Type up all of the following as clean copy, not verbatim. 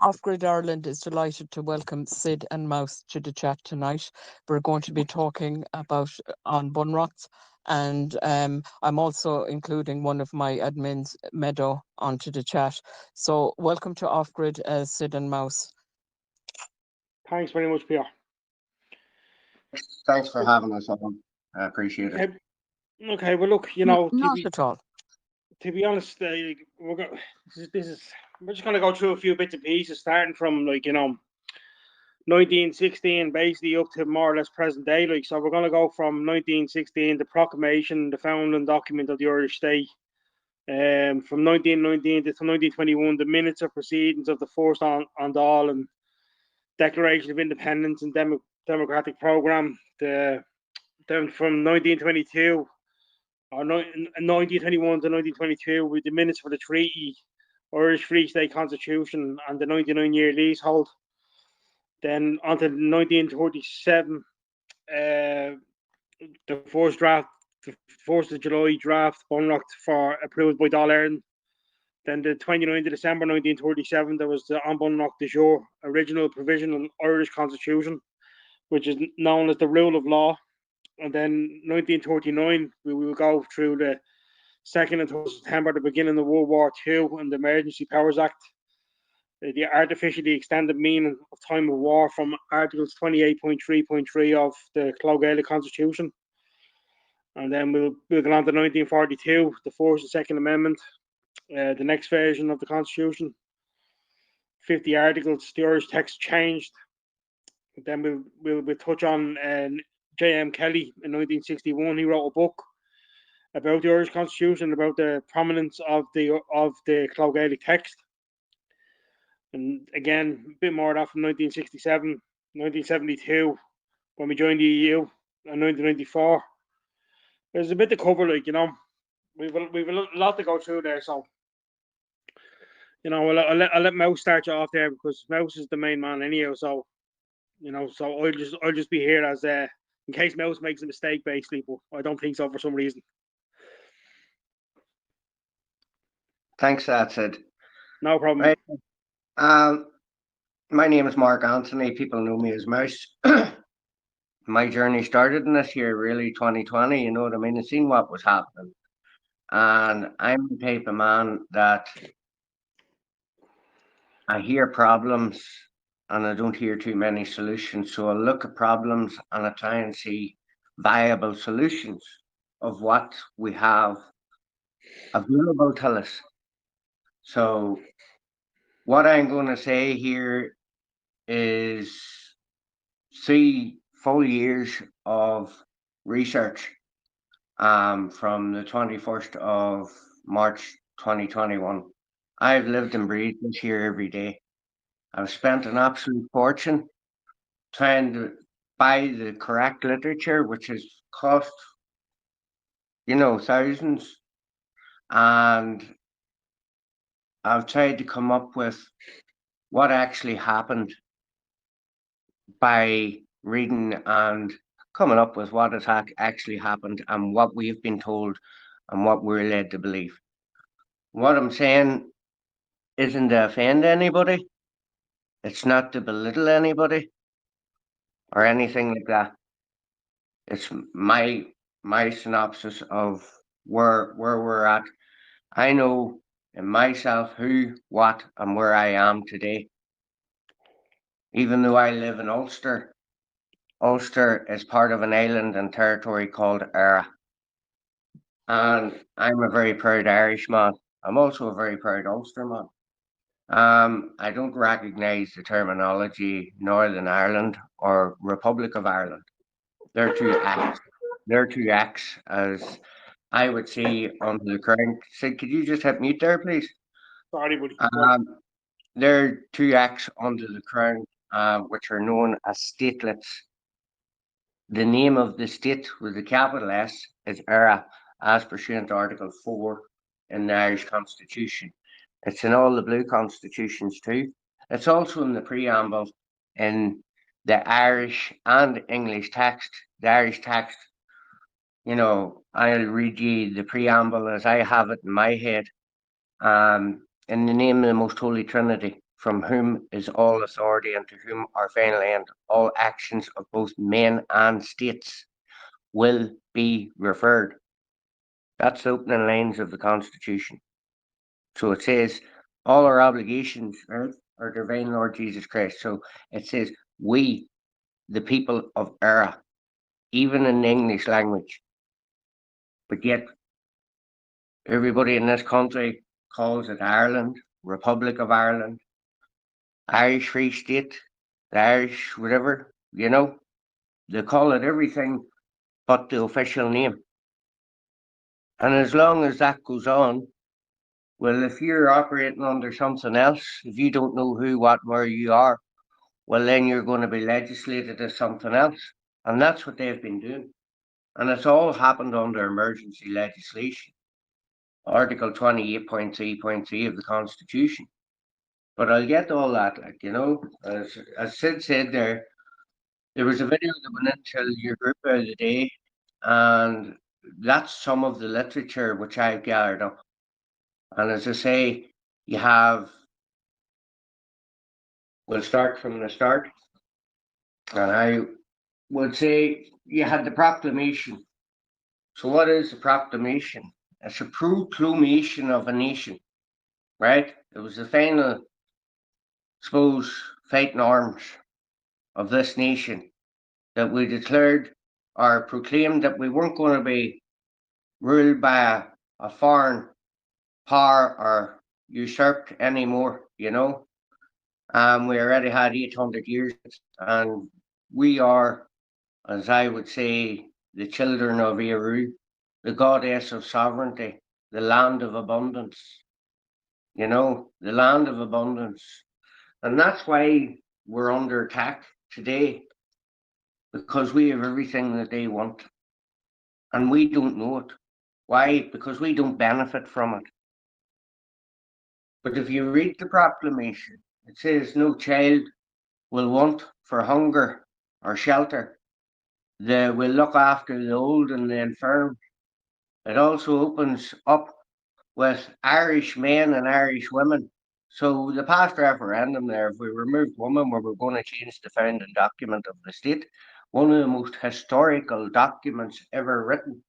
Off Grid Ireland is delighted to welcome Sid and Mouse to the chat tonight. We're going to be talking about on bun rots, and I'm also including one of my admins, Meadow, onto the chat. So, welcome to Off Grid, Sid and Mouse. Thanks very much, Pierre. Thanks for having us on. I appreciate it. Okay, well, look, Not at all. To be honest, we're just going to go through a few bits and pieces, starting from 1916, basically up to more or less present day. So we're going to go from 1916, the proclamation, the founding document of the Irish state. From 1919 to 1921, the minutes of proceedings of the first on Dáil and Declaration of Independence and Democratic Programme. Then from 1922 or 1921 to 1922, with the minutes for the treaty, Irish Free State Constitution, and the 99-year leasehold. Then on to 1937, the first draft, the 1st of July draft, unlocked for approved by Dáil Éireann. Then the 29th of December 1937, there was the Unbunlock de jure, original provisional Irish Constitution, which is known as the rule of law. And then 1939, we will go through the 2nd and 3rd of September, the beginning of World War II, and the Emergency Powers Act. The artificially extended meaning of time of war from Articles 28.3.3 of the gealach Constitution. And then we'll go on to 1942, the First and Second Amendment, the next version of the Constitution. 50 articles, the Irish text changed. Then we'll touch on J.M. Kelly in 1961. He wrote a book about the Irish Constitution, about the prominence of the gealach text. And again, a bit more of that from 1967, 1972, when we joined the EU, and 1994. There's a bit to cover, we've a lot to go through there. So, I'll let Mouse start you off there, because Mouse is the main man anyhow. So, so I'll just be here as in case Mouse makes a mistake, basically, but I don't think so for some reason. Thanks, Sid. No problem. Right. My name is Mark Anthony. People know me as Mouse. My journey started in this year, really, 2020. You know what I mean? I've seen what was happening. And I'm the type of man that I hear problems and I don't hear too many solutions. So I look at problems and I try and see viable solutions of what we have available to us. So what I'm going to say here is 3 full years of research from the 21st of March 2021. I've lived and breathed this here every day. I've spent an absolute fortune trying to buy the correct literature, which has cost, thousands. And I've tried to come up with what actually happened by reading and coming up with what has actually happened and what we've been told and what we're led to believe. What I'm saying isn't to offend anybody. It's not to belittle anybody or anything like that. It's my synopsis of where we're at. I know in myself who, what, and where I am today. Even though I live in Ulster, Ulster is part of an island and territory called Era. And I'm a very proud Irishman. I'm also a very proud Ulsterman. I don't recognise the terminology Northern Ireland or Republic of Ireland. They're two acts. They're two acts, as I would say under the current. Sid, could you just hit mute there, please? Sorry, buddy. There are two acts under the crown, which are known as statelets. The name of the state with the capital S is Era, as pursuant to Article 4 in the Irish Constitution. It's in all the blue constitutions too. It's also in the preamble in the Irish and English text. The Irish text, I'll read you the preamble as I have it in my head. In the name of the Most Holy Trinity, from whom is all authority, and to whom our final end, all actions of both men and states, will be referred. That's the opening lines of the Constitution. So it says, all our obligations, right, are divine Lord Jesus Christ. So it says, we, the people of Era, even in the English language. But yet, everybody in this country calls it Ireland, Republic of Ireland, Irish Free State, the Irish whatever, they call it everything but the official name. And as long as that goes on, well, if you're operating under something else, if you don't know who, what, where you are, well, then you're going to be legislated as something else. And that's what they've been doing. And it's all happened under emergency legislation, Article 28.3.3 of the Constitution. But I'll get to all that, as Sid said there was a video that went into your group the other day, and that's some of the literature which I've gathered up. And as I say, we'll start from the start. And I would say you had the proclamation. So what is the proclamation? It's a proclamation of a nation, right? It was the final, suppose, fighting arms of this nation that we declared or proclaimed that we weren't going to be ruled by a foreign power or usurped anymore, We already had 800 years, and we are, as I would say, the children of Eru, the goddess of sovereignty, the land of abundance, the land of abundance. And that's why we're under attack today, because we have everything that they want. And we don't know it. Why? Because we don't benefit from it. But if you read the proclamation, it says no child will want for hunger or shelter. They will look after the old and the infirm. It also opens up with Irish men and Irish women. So the past referendum there, if we removed women, we were going to change the founding document of the state, one of the most historical documents ever written.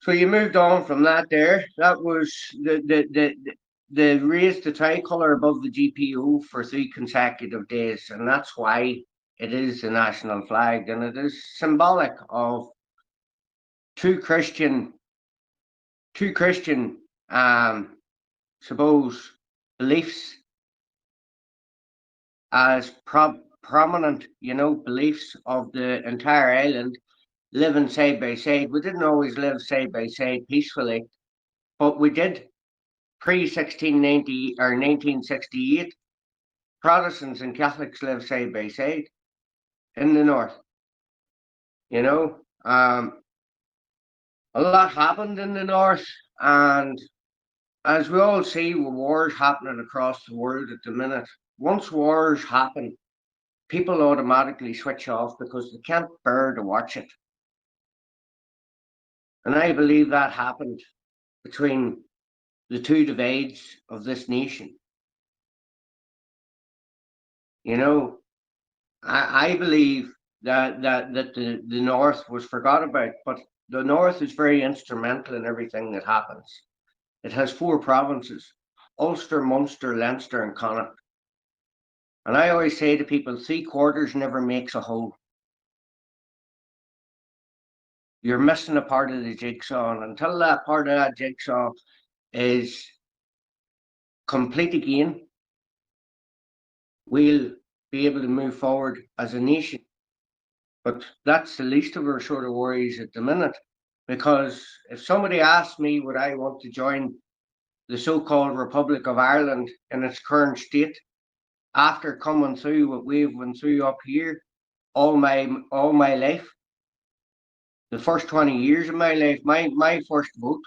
So you moved on from that there. That was the raised the tricolour above the GPO for 3 consecutive days, and that's why it is the national flag, and it is symbolic of two Christian suppose beliefs as prominent, beliefs of the entire island living side by side. We didn't always live side by side peacefully, but we did pre 1690 or 1968. Protestants and Catholics live side by side in the north. A lot happened in the north, and as we all see, with wars happening across the world at the minute, once wars happen, people automatically switch off because they can't bear to watch it. And I believe that happened between the two divides of this nation. I believe that the North was forgot about, but the North is very instrumental in everything that happens. It has 4 provinces: Ulster, Munster, Leinster, and Connacht. And I always say to people, 3/4 never makes a whole. You're missing a part of the jigsaw, and until that part of that jigsaw is complete again, we'll be able to move forward as a nation. But that's the least of our sort of worries at the minute, because if somebody asked me would I want to join the so-called Republic of Ireland in its current state, after coming through what we've went through up here all my life, the first 20 years of my life, my first vote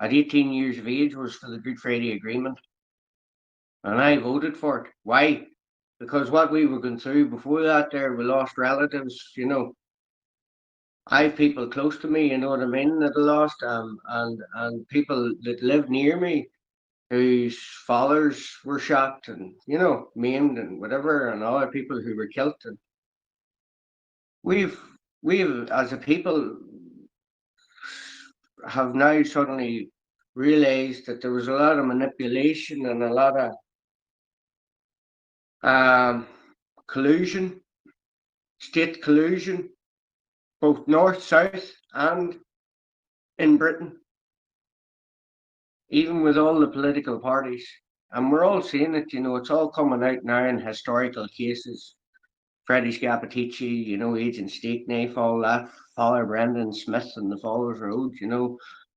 at 18 years of age was for the Good Friday Agreement. And I voted for it. Why? Because what we were going through before that there, we lost relatives, I have people close to me, you know what I mean, that I lost, and people that live near me whose fathers were shot and, maimed and whatever, and other people who were killed. And we've, we've as a people, have now suddenly realized that there was a lot of manipulation and a lot of collusion, state collusion, both north, south, and in Britain, even with all the political parties. And we're all seeing it, it's all coming out now in historical cases. Freddie Scappaticci, Agent Steakknife, all that, Father Brendan Smith and the Fallers Road,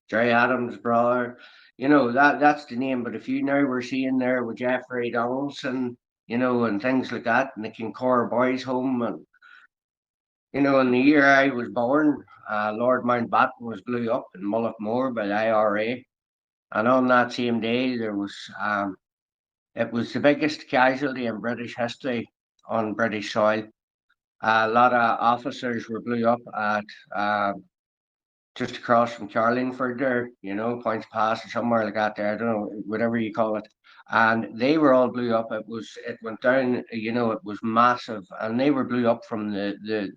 Jerry Adams' brother, that's the name. But if you now were seeing there with Jeffrey Donaldson, and things like that, and the Kincora Boys Home, and in the year I was born, Lord Mountbatten was blew up in Mullaghmore by the IRA, and on that same day there was it was the biggest casualty in British history on British soil. A lot of officers were blew up at just across from Carlingford there, Points Pass or somewhere like that there, I don't know, whatever you call it. And they were all blew up. It went down, it was massive. And they were blew up from the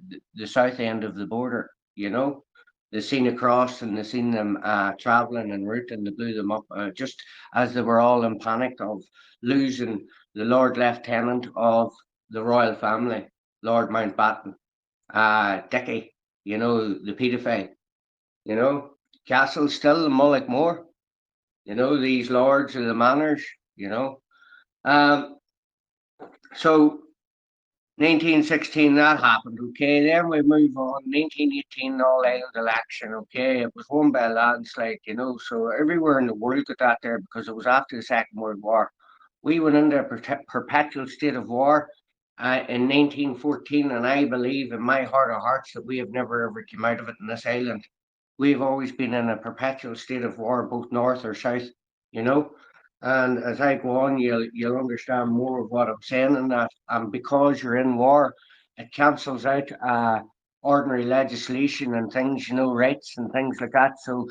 south end of the border, They seen across and they seen them travelling en route, and they blew them up just as they were all in panic of losing the Lord Lieutenant of the royal family, Lord Mountbatten, Dicky, the paedophile, Castle still in Mullaghmore, these lords of the manors, Um, so 1916 that happened, okay. Then we move on. 1918 All Ireland election, okay. It was won by a landslide, So everywhere in the world got that there because it was after the Second World War. We went into a perpetual state of war in 1914, and I believe in my heart of hearts that we have never ever come out of it in this island. We've always been in a perpetual state of war, both north or south, you know. And as I go on, you'll understand more of what I'm saying in that. And because you're in war, it cancels out ordinary legislation and things, rights and things like that. So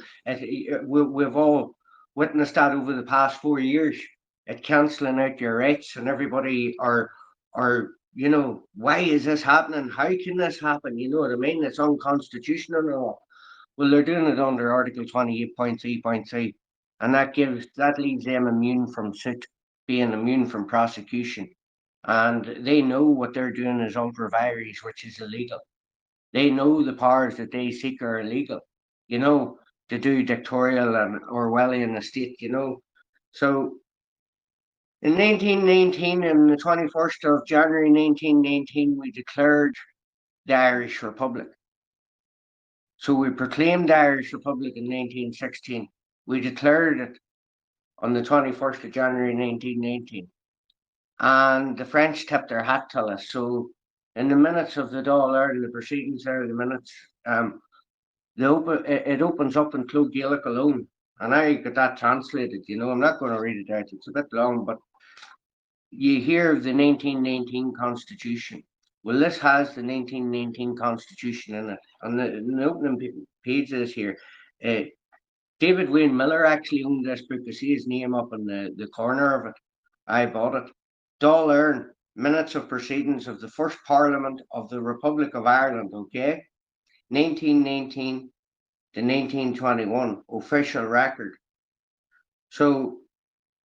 we've all witnessed that over the past 4 years. It cancelling out your rights, and everybody are why is this happening? How can this happen? You know what I mean? It's unconstitutional and all. Well, they're doing it under Article 28.3.3, and that leaves them immune from suit, being immune from prosecution. And they know what they're doing is ultra vires, which is illegal. They know the powers that they seek are illegal, to do dictatorial and Orwellian estate, So in 1919, on the 21st of January 1919, we declared the Irish Republic. So we proclaimed the Irish Republic in 1916. We declared it on the 21st of January 1919. And the French tipped their hat to us. So in the minutes of the Dáil Éireann, the proceedings there, the minutes, it opens up in gealach alone. And I got that translated, I'm not going to read it out. It's a bit long, but you hear of the 1919 Constitution. Well, this has the 1919 Constitution in it. On the opening pages here, David Wayne Miller actually owned this book. I see his name up in the corner of it. I bought it. Dáil Éireann, Minutes of Proceedings of the First Parliament of the Republic of Ireland, okay? 1919 to 1921, official record. So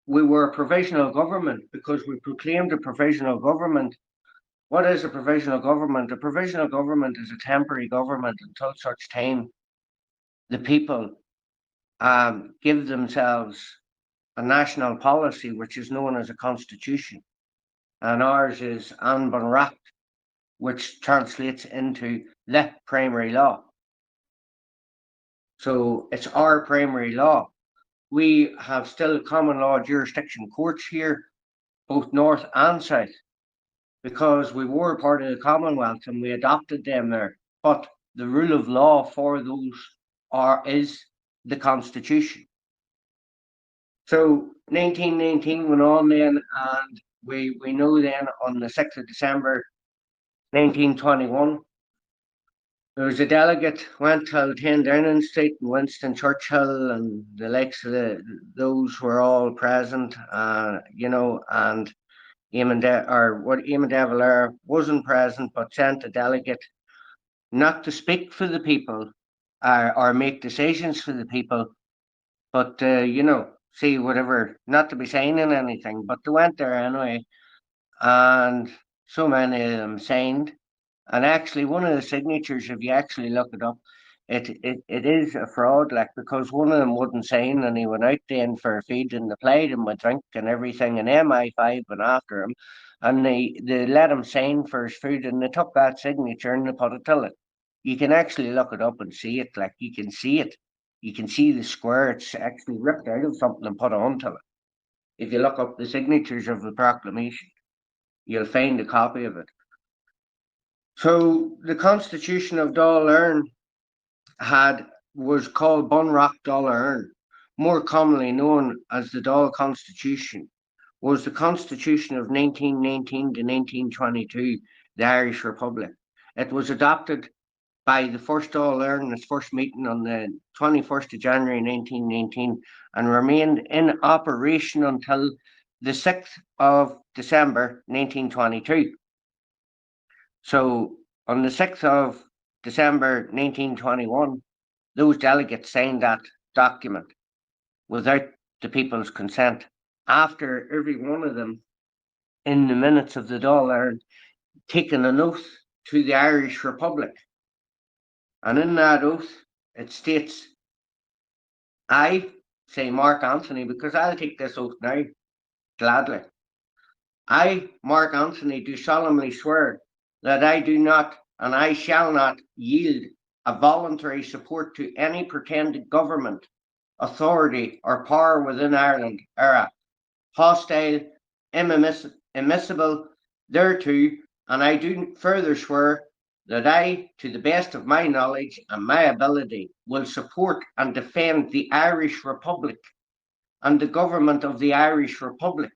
we were a provisional government because we proclaimed a provisional government. What is a provisional government? A provisional government is a temporary government until such time the people give themselves a national policy, which is known as a constitution. And ours is An Bunreacht, which translates into the primary law. So it's our primary law. We have still common law jurisdiction courts here, both north and south, because we were part of the Commonwealth and we adopted them there. But the rule of law for those is the Constitution. So 1919 went on then, and we know then on the 6th of December 1921, There was a delegate went to 10 Downing Street, and Winston Churchill and the likes of those were all present, and Eamon de Valera wasn't present, but sent a delegate not to speak for the people or make decisions for the people, but see whatever, not to be saying anything, but they went there anyway, and so many of them signed. And actually, one of the signatures, if you actually look it up, it is a fraud, like, because one of them wouldn't sign, and he went out then for a feed, and they played him with drink and everything, and MI5 went after him, and they let him sign for his food, and they took that signature and they put it to it. You can actually look it up and see it, like, you can see it. You can see the square, it's actually ripped out of something and put onto it. If you look up the signatures of the proclamation, you'll find a copy of it. So the Constitution of Dáil Éireann was called Bunreacht Dáil Éireann, more commonly known as the Dáil Constitution, was the Constitution of 1919 to 1922, the Irish Republic. It was adopted by the first Dáil Éireann in its first meeting on the 21st of January 1919 and remained in operation until the 6th of December 1922. So on the 6th of December 1921, those delegates signed that document without the people's consent, after every one of them, in the minutes of the Dáil Éireann, taken an oath to the Irish Republic. And in that oath, it states, I say Mark Anthony, because I'll take this oath now, gladly. I, Mark Anthony, do solemnly swear that I do not and I shall not yield a voluntary support to any pretended government, authority, or power within Ireland, hostile, immiscible thereto, and I do further swear that I, to the best of my knowledge and my ability, will support and defend the Irish Republic and the government of the Irish Republic,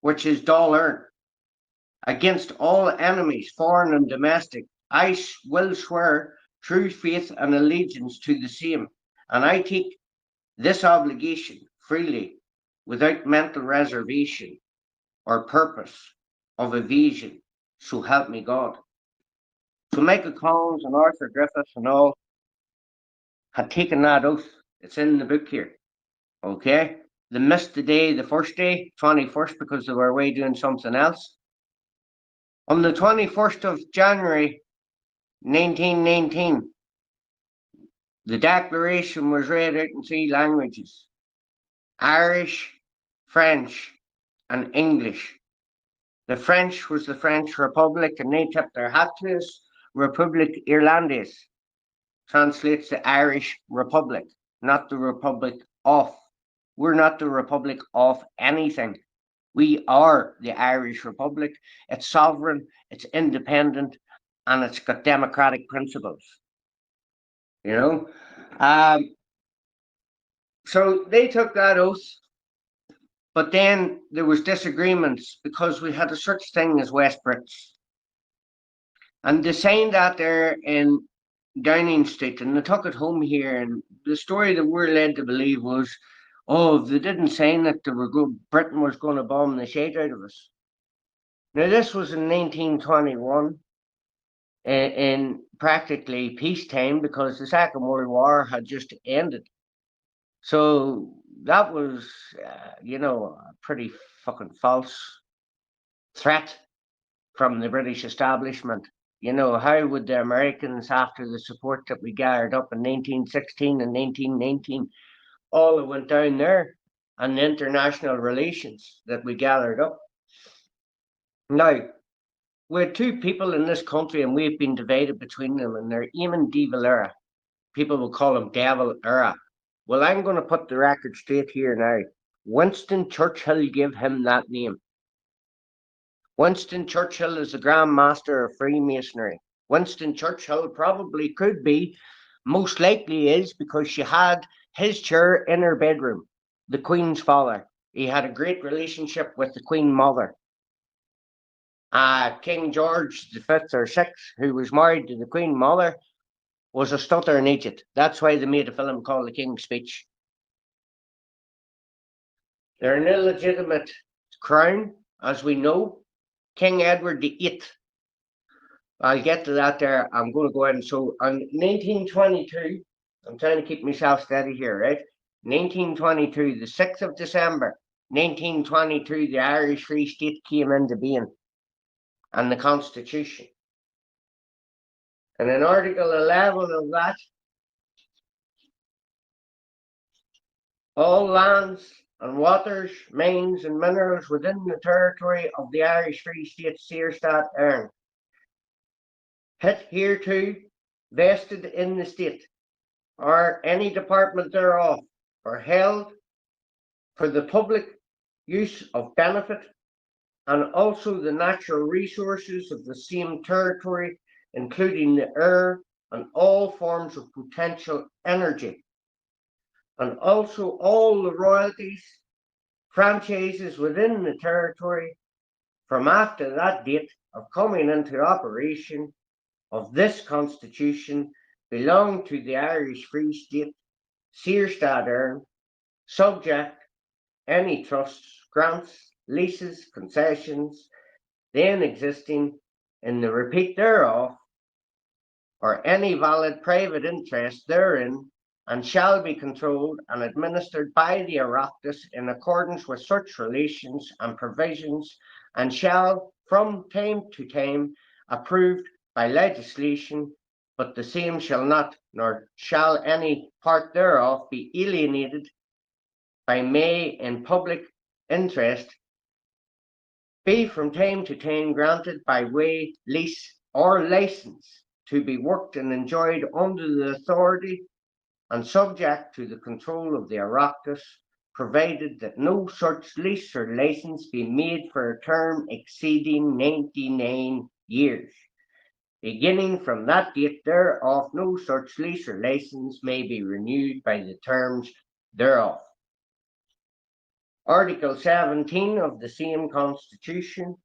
which is Dáil Éireann, against all enemies, foreign and domestic. I will swear true faith and allegiance to the same, and I take this obligation freely, without mental reservation or purpose of evasion, so help me God. So Michael Collins and Arthur Griffith and all had taken that oath. It's in the book here. Okay? They missed the day, the first day, 21st, because they were away doing something else. On the 21st of January 1919, the declaration was read out in 3 languages: Irish, French, and English. The French was the French Republic, and they tipped their hat to us. Republic Irlandaise translates the Irish Republic, not the Republic of. We're not the Republic of anything. We are the Irish Republic. It's sovereign, it's independent, and it's got democratic principles. So they took that oath, but then there was disagreements because we had a such thing as West Brits. And they signed that there in Downing Street, and they took it home here. And the story that we're led to believe was, oh, if they didn't sign it, Britain was going to bomb the shit out of us. Now, this was in 1921, in practically peacetime, because the Second World War had just ended. So that was, a pretty fucking false threat from the British establishment. How would the Americans, after the support that we gathered up in 1916 and 1919, all that went down there, and the international relations that we gathered up? Now, we had 2 people in this country, and we've been divided between them, and they're Eamon de Valera. People will call him Devil Era. Well, I'm going to put the record straight here now. Winston Churchill gave him that name. Winston Churchill is the Grand Master of Freemasonry. Winston Churchill probably could be, most likely is, because she had his chair in her bedroom, the Queen's father. He had a great relationship with the Queen Mother. King George V or VI, who was married to the Queen Mother, was a stutter in Egypt. That's why they made a film called The King's Speech. They're an illegitimate crown, as we know. King Edward VIII. I'll get to that there. I'm going to go ahead and so on 1922, I'm trying to keep myself steady here, right? 1922, the 6th of December, 1922, the Irish Free State came into being and the Constitution. And in Article 11 of that, all lands and waters, mines and minerals within the territory of the Irish Free State Seerstadt Earn, hereto vested in the state, or any department thereof, are held for the public use of benefit, and also the natural resources of the same territory, including the air and all forms of potential energy, and also all the royalties, franchises within the territory from after that date of coming into operation of this Constitution belong to the Irish Free State, Seerstadt Earn, subject any trusts, grants, leases, concessions, then existing in the repeat thereof, or any valid private interest therein, and shall be controlled and administered by the Oireachtas in accordance with such relations and provisions, and shall from time to time approved by legislation, but the same shall not, nor shall any part thereof be alienated by may in public interest, be from time to time granted by way, lease, or license to be worked and enjoyed under the authority and subject to the control of the Oireachtas, provided that no such lease or license be made for a term exceeding 99 years. Beginning from that date thereof, no such lease or license may be renewed by the terms thereof. Article 17 of the same Constitution,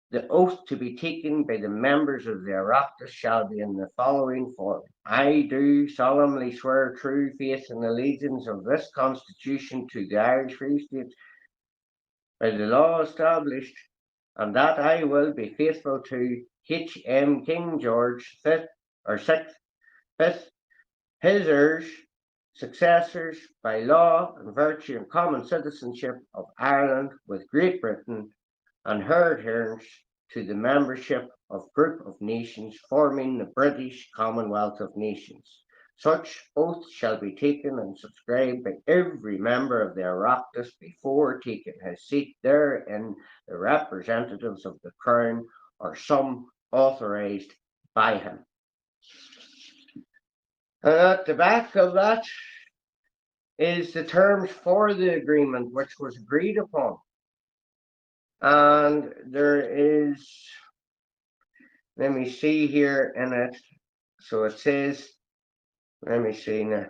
the oath to be taken by the members of the Oireachtas shall be in the following form. I do solemnly swear true faith and allegiance of this Constitution to the Irish Free State by the law established, and that I will be faithful to H.M. King George V or VI, his heirs, successors, by law and virtue and common citizenship of Ireland with Great Britain, and her adherence to the membership of group of nations forming the British Commonwealth of Nations. Such oath shall be taken and subscribed by every member of the Oireachtas before taking his seat therein, the representatives of the Crown or some authorised by him. And at the back of that is the terms for the agreement which was agreed upon. And there is, let me see here in it. So it says, let me see now,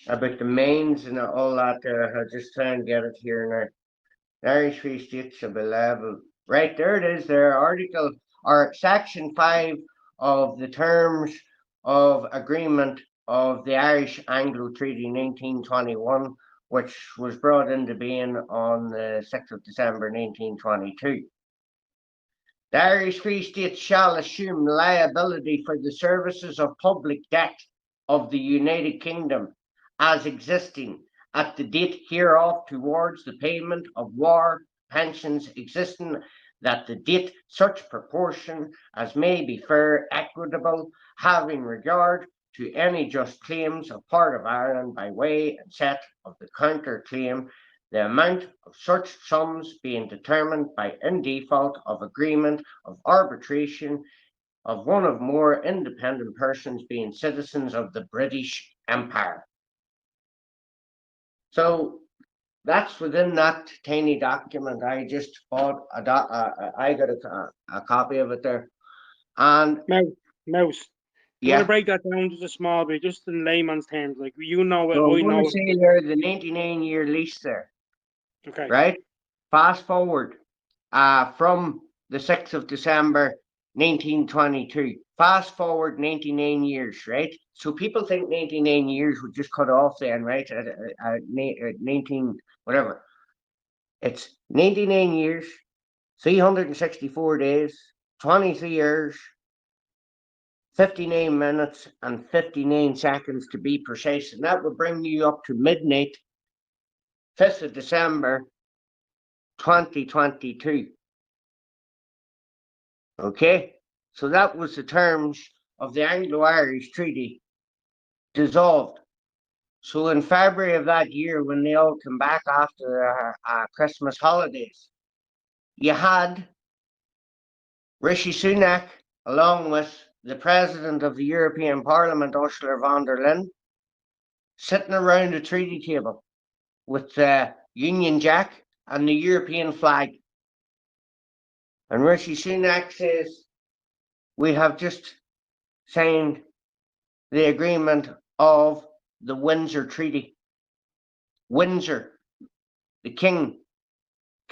about the mains and all that. I'll just try and get it here now. Irish Free State shall be level. Right, there it is there, article or section 5 of the terms of agreement of the Irish Anglo Treaty 1921, which was brought into being on the 6th of December 1922. The Irish Free State shall assume liability for the services of public debt of the United Kingdom as existing at the date hereof towards the payment of war pensions existing that the date such proportion as may be fair, equitable, having regard to any just claims of part of Ireland by way and set of the counter claim, the amount of such sums being determined by in default of agreement of arbitration of one of more independent persons being citizens of the British Empire. So that's within that tiny document. I just bought I got a copy of it there. And Mouse. You want to break that down just a small bit, just in layman's terms, like you know it, so I know it. Say there the 99-year lease there. Okay. Right. Fast forward from the 6th of December 1922. Fast forward 99 years, right? So people think 99 years would just cut off then, right? At 19, whatever. It's 99 years, 364 days, 23 hours, 59 minutes, and 59 seconds to be precise. And that would bring you up to midnight, 5th of December, 2022. Okay? So that was the terms of the Anglo-Irish Treaty dissolved. So in February of that year, when they all came back after Christmas holidays, you had Rishi Sunak, along with the President of the European Parliament, Ursula von der Leyen, sitting around a treaty table with the Union Jack and the European flag. And Rishi Sunak says, we have just signed the agreement of the Windsor Treaty. Windsor, the King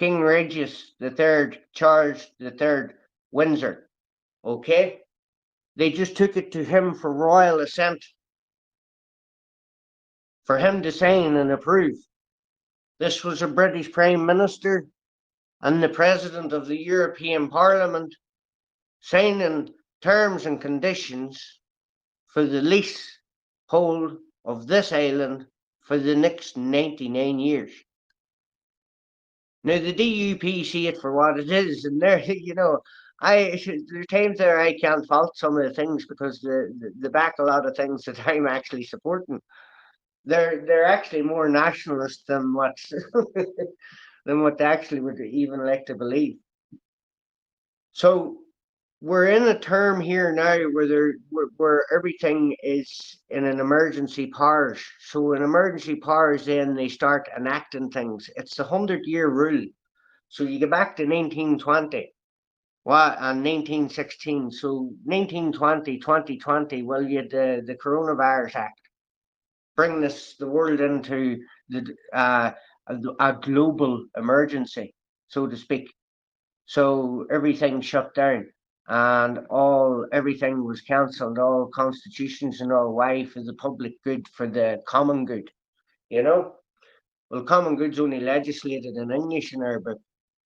Regius III, Charles III, Windsor. Okay? They just took it to him for royal assent, for him to sign and approve. This was a British Prime Minister and the President of the European Parliament signing terms and conditions for the leasehold of this island for the next 99 years. Now, the DUP see it for what it is, and there, there's times there I can't fault some of the things because they back a lot of things that I'm actually supporting. They're actually more nationalist than what than what they actually would even like to believe. So we're in a term here now where everything is in an emergency powers. So in emergency powers, then they start enacting things. It's the 100-year rule. So you go back to 1920. And 1916. So 1920, 2020, well, you had the Coronavirus Act, bring the world into a global emergency, so to speak. So everything shut down and everything was cancelled, all constitutions and all. Why? For the public good, for the common good, you know? Well, common good's only legislated in English in our book.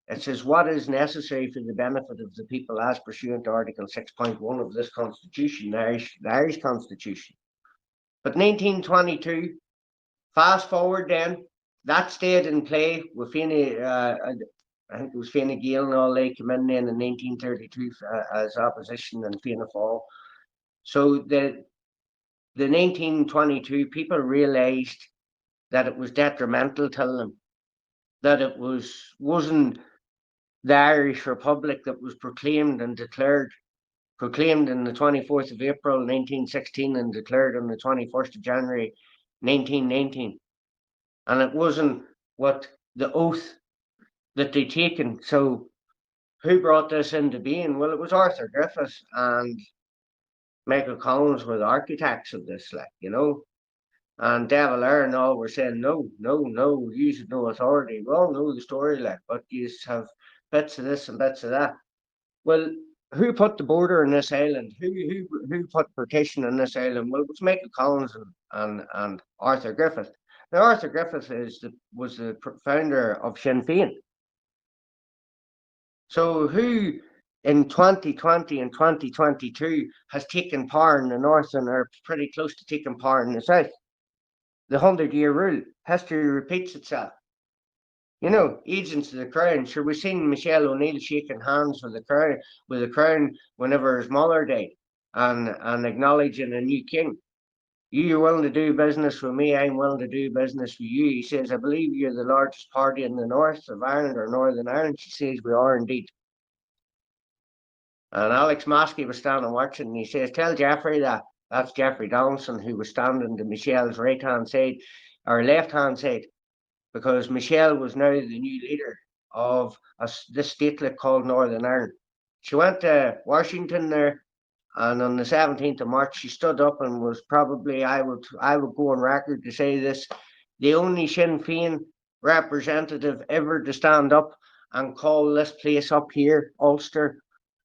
It says what is necessary for the benefit of the people as pursuant to Article 6.1 of this Constitution, the Irish Constitution. But 1922, fast forward then, that stayed in play with I think it was Fianna Gael and all, they came in then in 1932 as opposition and Fianna Fáil. So the 1922 people realised that it was detrimental to them, that it wasn't the Irish Republic that was proclaimed in the 24th of April 1916 and declared on the 21st of January 1919. And it wasn't what the oath that they'd taken. So who brought this into being? Well, it was Arthur Griffith and Michael Collins were the architects of this, And De Valera and all were saying, no, you should no authority. We all know the story, but you have bits of this and bits of that. Well, who put the border on this island? Who put partition on this island? Well, it was Michael Collins and Arthur Griffith. Now, Arthur Griffith was the founder of Sinn Féin. So who in 2020 and 2022 has taken power in the north and are pretty close to taking power in the south? The 100-year rule. History repeats itself. Agents of the crown. Sure, we've seen Michelle O'Neill shaking hands with the crown whenever his mother died, and acknowledging a new king. You're willing to do business with me, I'm willing to do business with you. He says, I believe you're the largest party in the north of Ireland or Northern Ireland. She says, we are indeed. And Alex Maskey was standing watching, and he says, tell Jeffrey that. That's Jeffrey Donaldson, who was standing to Michelle's right-hand side, or left-hand side, because Michelle was now the new leader of this statelet called Northern Ireland. She went to Washington there, and on the 17th of March, she stood up and was probably, I would go on record to say this, the only Sinn Féin representative ever to stand up and call this place up here, Ulster,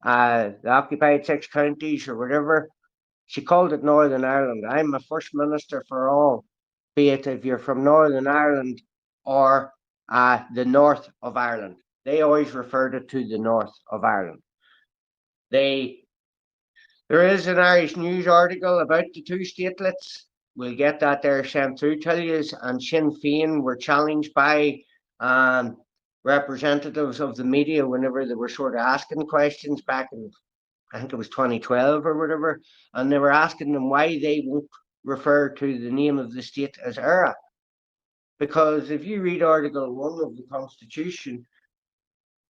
the occupied 6 counties or whatever. She called it Northern Ireland. I'm a First Minister for all, be it if you're from Northern Ireland or the north of Ireland. They always referred it to the north of Ireland. There is an Irish News article about the two statelets. We'll get that there sent through to you. And Sinn Féin were challenged by representatives of the media whenever they were sort of asking questions back in, I think it was 2012 or whatever, and they were asking them why they won't refer to the name of the state as Era. Because if you read Article 1 of the Constitution,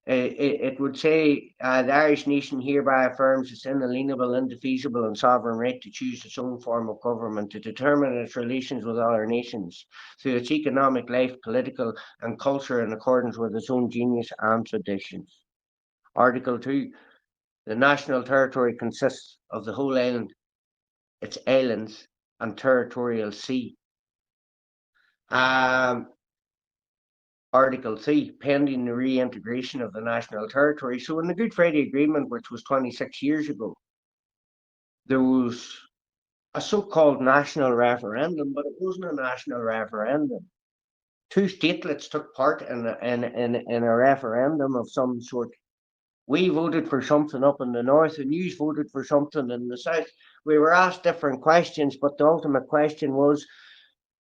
it would say the Irish nation hereby affirms its inalienable, indefeasible, and sovereign right to choose its own form of government, to determine its relations with other nations through its economic life, political, and culture in accordance with its own genius and traditions. Article 2, the national territory consists of the whole island, its islands, and territorial sea. Article 3, pending the reintegration of the national territory. So in the Good Friday Agreement, which was 26 years ago, there was a so-called national referendum, but it wasn't a national referendum. Two statelets took part in a referendum of some sort. We voted for something up in the north, and you voted for something in the south. We were asked different questions, but the ultimate question was,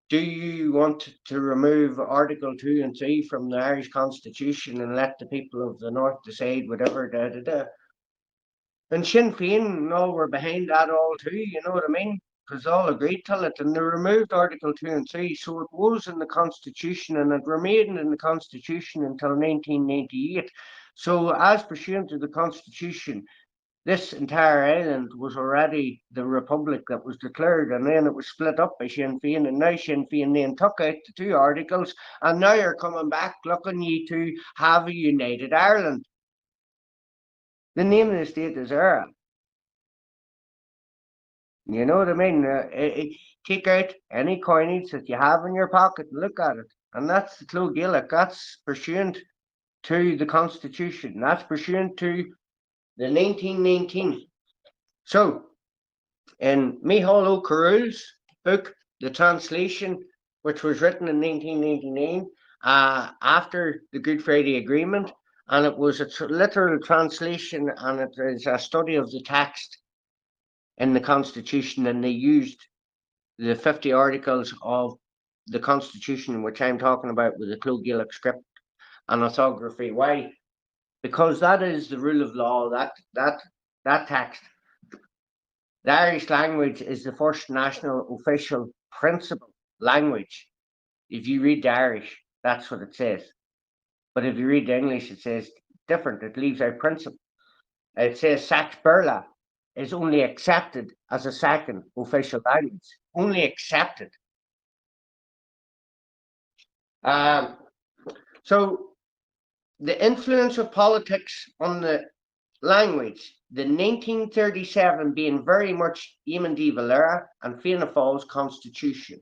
do you want to remove Article 2 and 3 from the Irish Constitution and let the people of the North decide whatever, da da da? And Sinn Féin and all were behind that all too, you know what I mean? Because all agreed to it, and they removed Article 2 and 3, so it was in the Constitution, and it remained in the Constitution until 1998. So, as pursuant to the Constitution, this entire island was already the republic that was declared, and then it was split up by Sinn Féin, and now Sinn Féin then took out the two articles, and now you're coming back looking ye to have a united Ireland. The name of the state is Era. You know what I mean? Take out any coinage that you have in your pocket and look at it, and that's the gealach. That's pursuant to the Constitution. That's pursuant to the 1919. So, in Micheál O'Carroll's book, The Translation, which was written in 1999 after the Good Friday Agreement, and it was a literal translation, and it is a study of the text in the Constitution, and they used the 50 articles of the Constitution, which I'm talking about, with the gealach script and orthography. Why? Because that is the rule of law, that text. The Irish language is the first national official principal language. If you read the Irish, that's what it says. But if you read the English, it says different. It leaves out principle. It says Sax Burla is only accepted as a second official language. Only accepted. So the influence of politics on the language, the 1937 being very much Eamon de Valera and Fianna Fáil's constitution,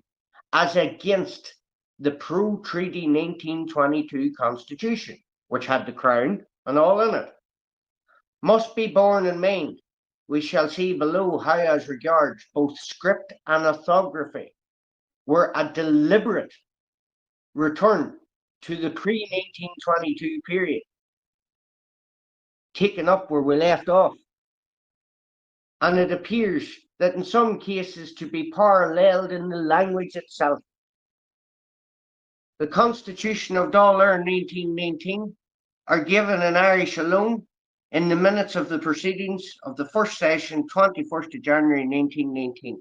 as against the pro-treaty 1922 constitution, which had the crown and all in it, must be borne in mind. We shall see below how, as regards both script and orthography, were a deliberate return to the pre-1922 period, taken up where we left off. And it appears that in some cases to be paralleled in the language itself. The Constitution of Dáil Éireann 1919 are given in Irish alone in the minutes of the proceedings of the first session, 21st of January 1919.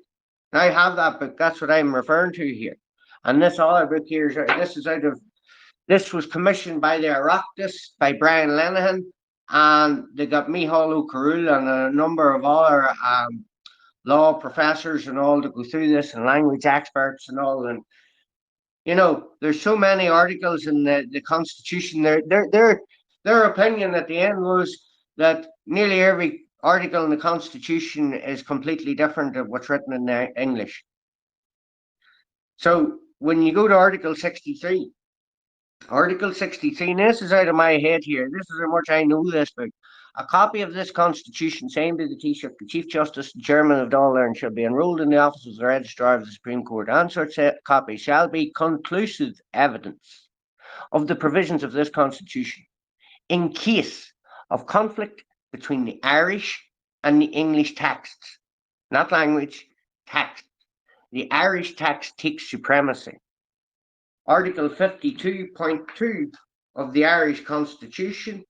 Now I have that book, that's what I'm referring to here. And this other book here, this was commissioned by the Oireachtas, by Brian Lenihan, and they got Micheál O'Carroll and a number of other law professors and all to go through this, and language experts and all. And you know, there's so many articles in the Constitution. Their opinion at the end was that nearly every article in the Constitution is completely different than what's written in the English. So when you go to Article 63, Article 63, and this is out of my head here, this is how much I know this book. A copy of this Constitution, signed by the Taoiseach, the Chief Justice, and Chairman of Dáil Éireann, shall be enrolled in the office of the Registrar of the Supreme Court, and such copy shall be conclusive evidence of the provisions of this Constitution in case of conflict between the Irish and the English texts, not language, text. The Irish text takes supremacy. Article 52.2 of the Irish Constitution,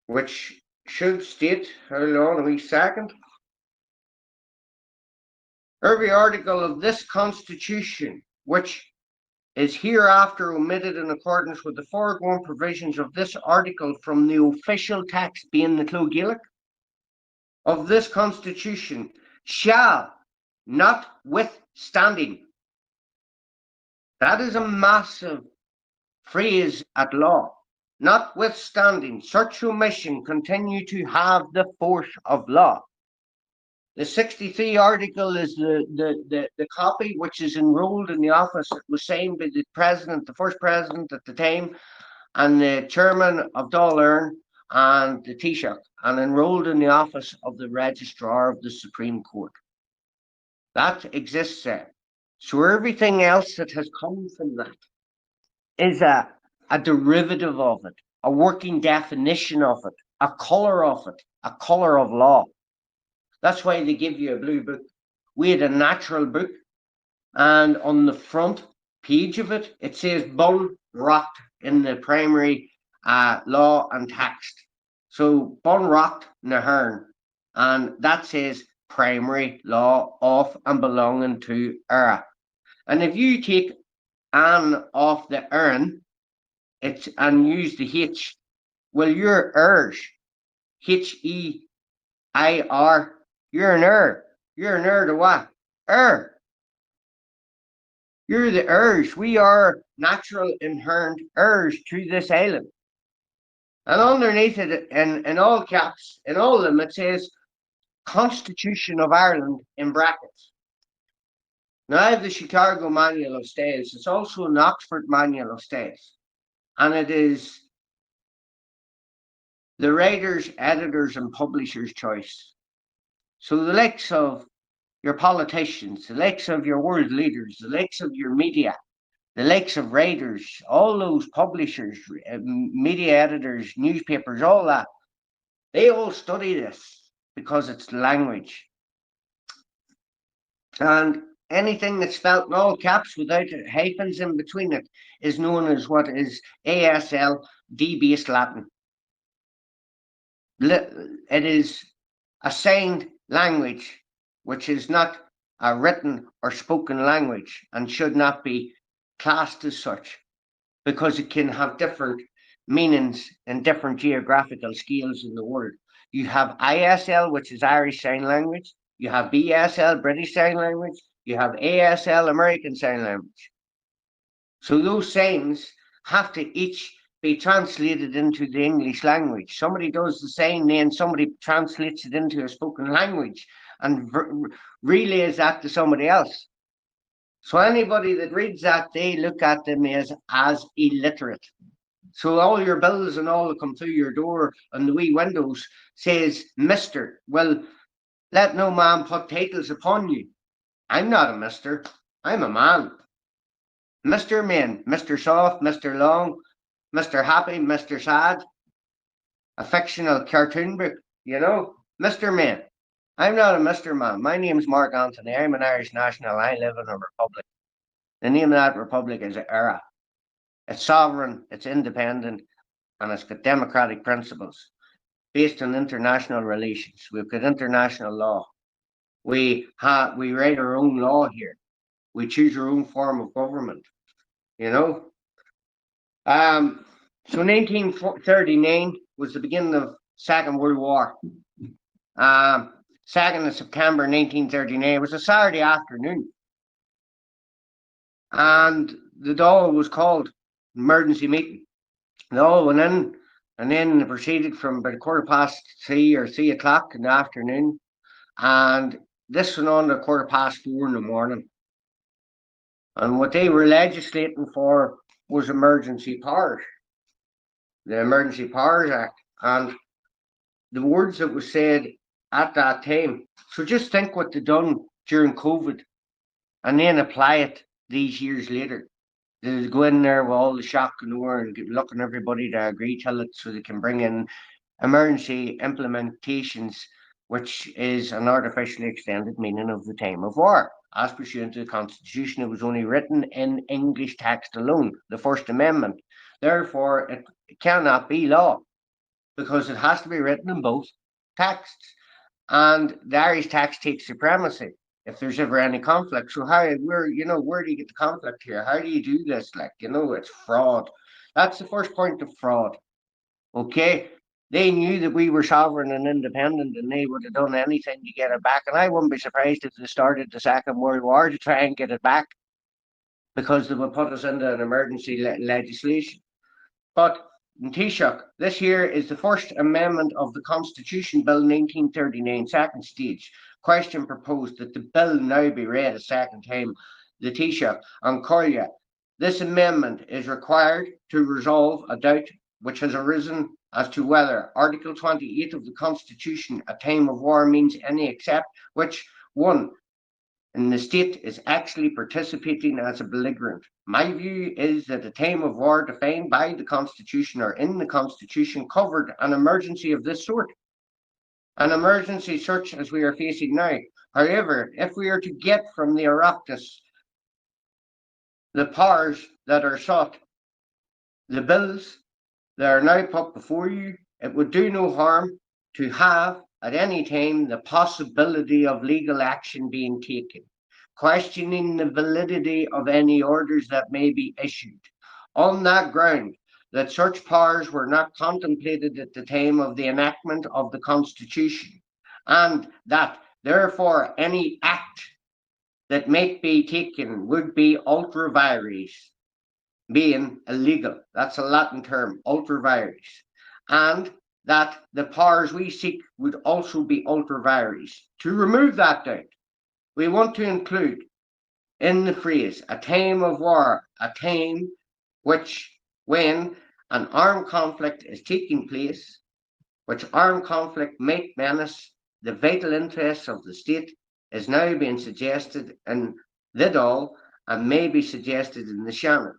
which should state, hold on a wee second, every article of this Constitution, which is hereafter omitted in accordance with the foregoing provisions of this article from the official text, being the gealach of this Constitution, shall, notwithstanding, that is a massive phrase at law, notwithstanding such omission continue to have the force of law. The 63 article is the copy which is enrolled in the office. It was signed by the president, the first president at the time, and the chairman of Dáil Éireann and the Taoiseach, and enrolled in the office of the Registrar of the Supreme Court. That exists there. So everything else that has come from that is a derivative of it, a working definition of it, a colour of it, a colour of law. That's why they give you a blue book. We had a natural book, and on the front page of it, it says Bun Rot in the primary law and text. So Bun Rot Nahern, and that says primary law of and belonging to Era. And if you take an off the Erin, it's and use the H, well, you're Irish, H-E-I-R. You're an You're an to what? You're the Irish. We are natural inherent heirs to this island. And underneath it, in all caps, in all of them, it says Constitution of Ireland in brackets. Now I have the Chicago Manual of Stays. It's also an Oxford Manual of Stays. And it is the writer's, editor's, and publisher's choice. So the likes of your politicians, the likes of your world leaders, the likes of your media, the likes of writers, all those publishers, media editors, newspapers, all that, they all study this because it's language. And anything that's spelt in all caps without hyphens in between it is known as what is ASL, D-based Latin. It is a signed language, which is not a written or spoken language and should not be classed as such, because it can have different meanings in different geographical scales in the world. You have ISL, which is Irish Sign Language. You have BSL, British Sign Language. You have ASL, American Sign Language. So those signs have to each be translated into the English language. Somebody does the sign, then somebody translates it into a spoken language and relays that to somebody else. So anybody that reads that, they look at them as illiterate. So all your bills and all that come through your door and the wee windows says Mr. Well, let no man put titles upon you. I'm not a mister, I'm a man. Mr. Men, Mr. Soft, Mr. Long, Mr. Happy, Mr. Sad, a fictional cartoon book, you know, Mr. Men. I'm not a Mr. Man. My name's Mark Anthony. I'm an Irish national. I live in a republic. The name of that republic is Era. It's sovereign, it's independent, and it's got democratic principles based on international relations. We've got international law. We write our own law here. We choose our own form of government, you know. So 1939 was the beginning of Second World War. 2nd of September 1939. It was a Saturday afternoon. And the Dáil was called emergency meeting. They all went in, and then it proceeded from about 3:15 or 3 o'clock in the afternoon. And this went on to 4:15 in the morning. And what they were legislating for was emergency powers, the Emergency Powers Act. And the words that were said at that time. So just think what they done during COVID and then apply it these years later. They go in there with all the shock and horror and looking everybody to agree to it so they can bring in emergency implementations, which is an artificially extended meaning of the time of war. As pursuant to the Constitution, it was only written in English text alone, the First Amendment. Therefore, it cannot be law because it has to be written in both texts. And the Irish tax takes supremacy if there's ever any conflict. So where do you get the conflict here? How do you do this? It's fraud. That's the first point of fraud. Okay. They knew that we were sovereign and independent and they would have done anything to get it back. And I wouldn't be surprised if they started the Second World War to try and get it back because they would put us into an emergency legislation. But in Taoiseach, this here is the First Amendment of the Constitution Bill 1939, second stage. Question proposed that the bill now be read a second time. The Taoiseach on Corlia. This amendment is required to resolve a doubt which has arisen as to whether Article 28 of the Constitution, a time of war, means any except which one and the state is actually participating as a belligerent. My view is that a time of war defined by the Constitution or in the Constitution covered an emergency of this sort, an emergency such as we are facing now. However, if we are to get from the Oireachtas the powers that are sought, the bills that are now put before you, it would do no harm to have at any time the possibility of legal action being taken, questioning the validity of any orders that may be issued, on that ground that such powers were not contemplated at the time of the enactment of the Constitution, and that therefore any act that might be taken would be ultra vires, being illegal. That's a Latin term, ultra vires. And that the powers we seek would also be ultra vires. To remove that doubt, we want to include in the phrase a time of war, a time which, when an armed conflict is taking place, which armed conflict might menace the vital interests of the state, is now being suggested in the Dáil and may be suggested in the Shannon.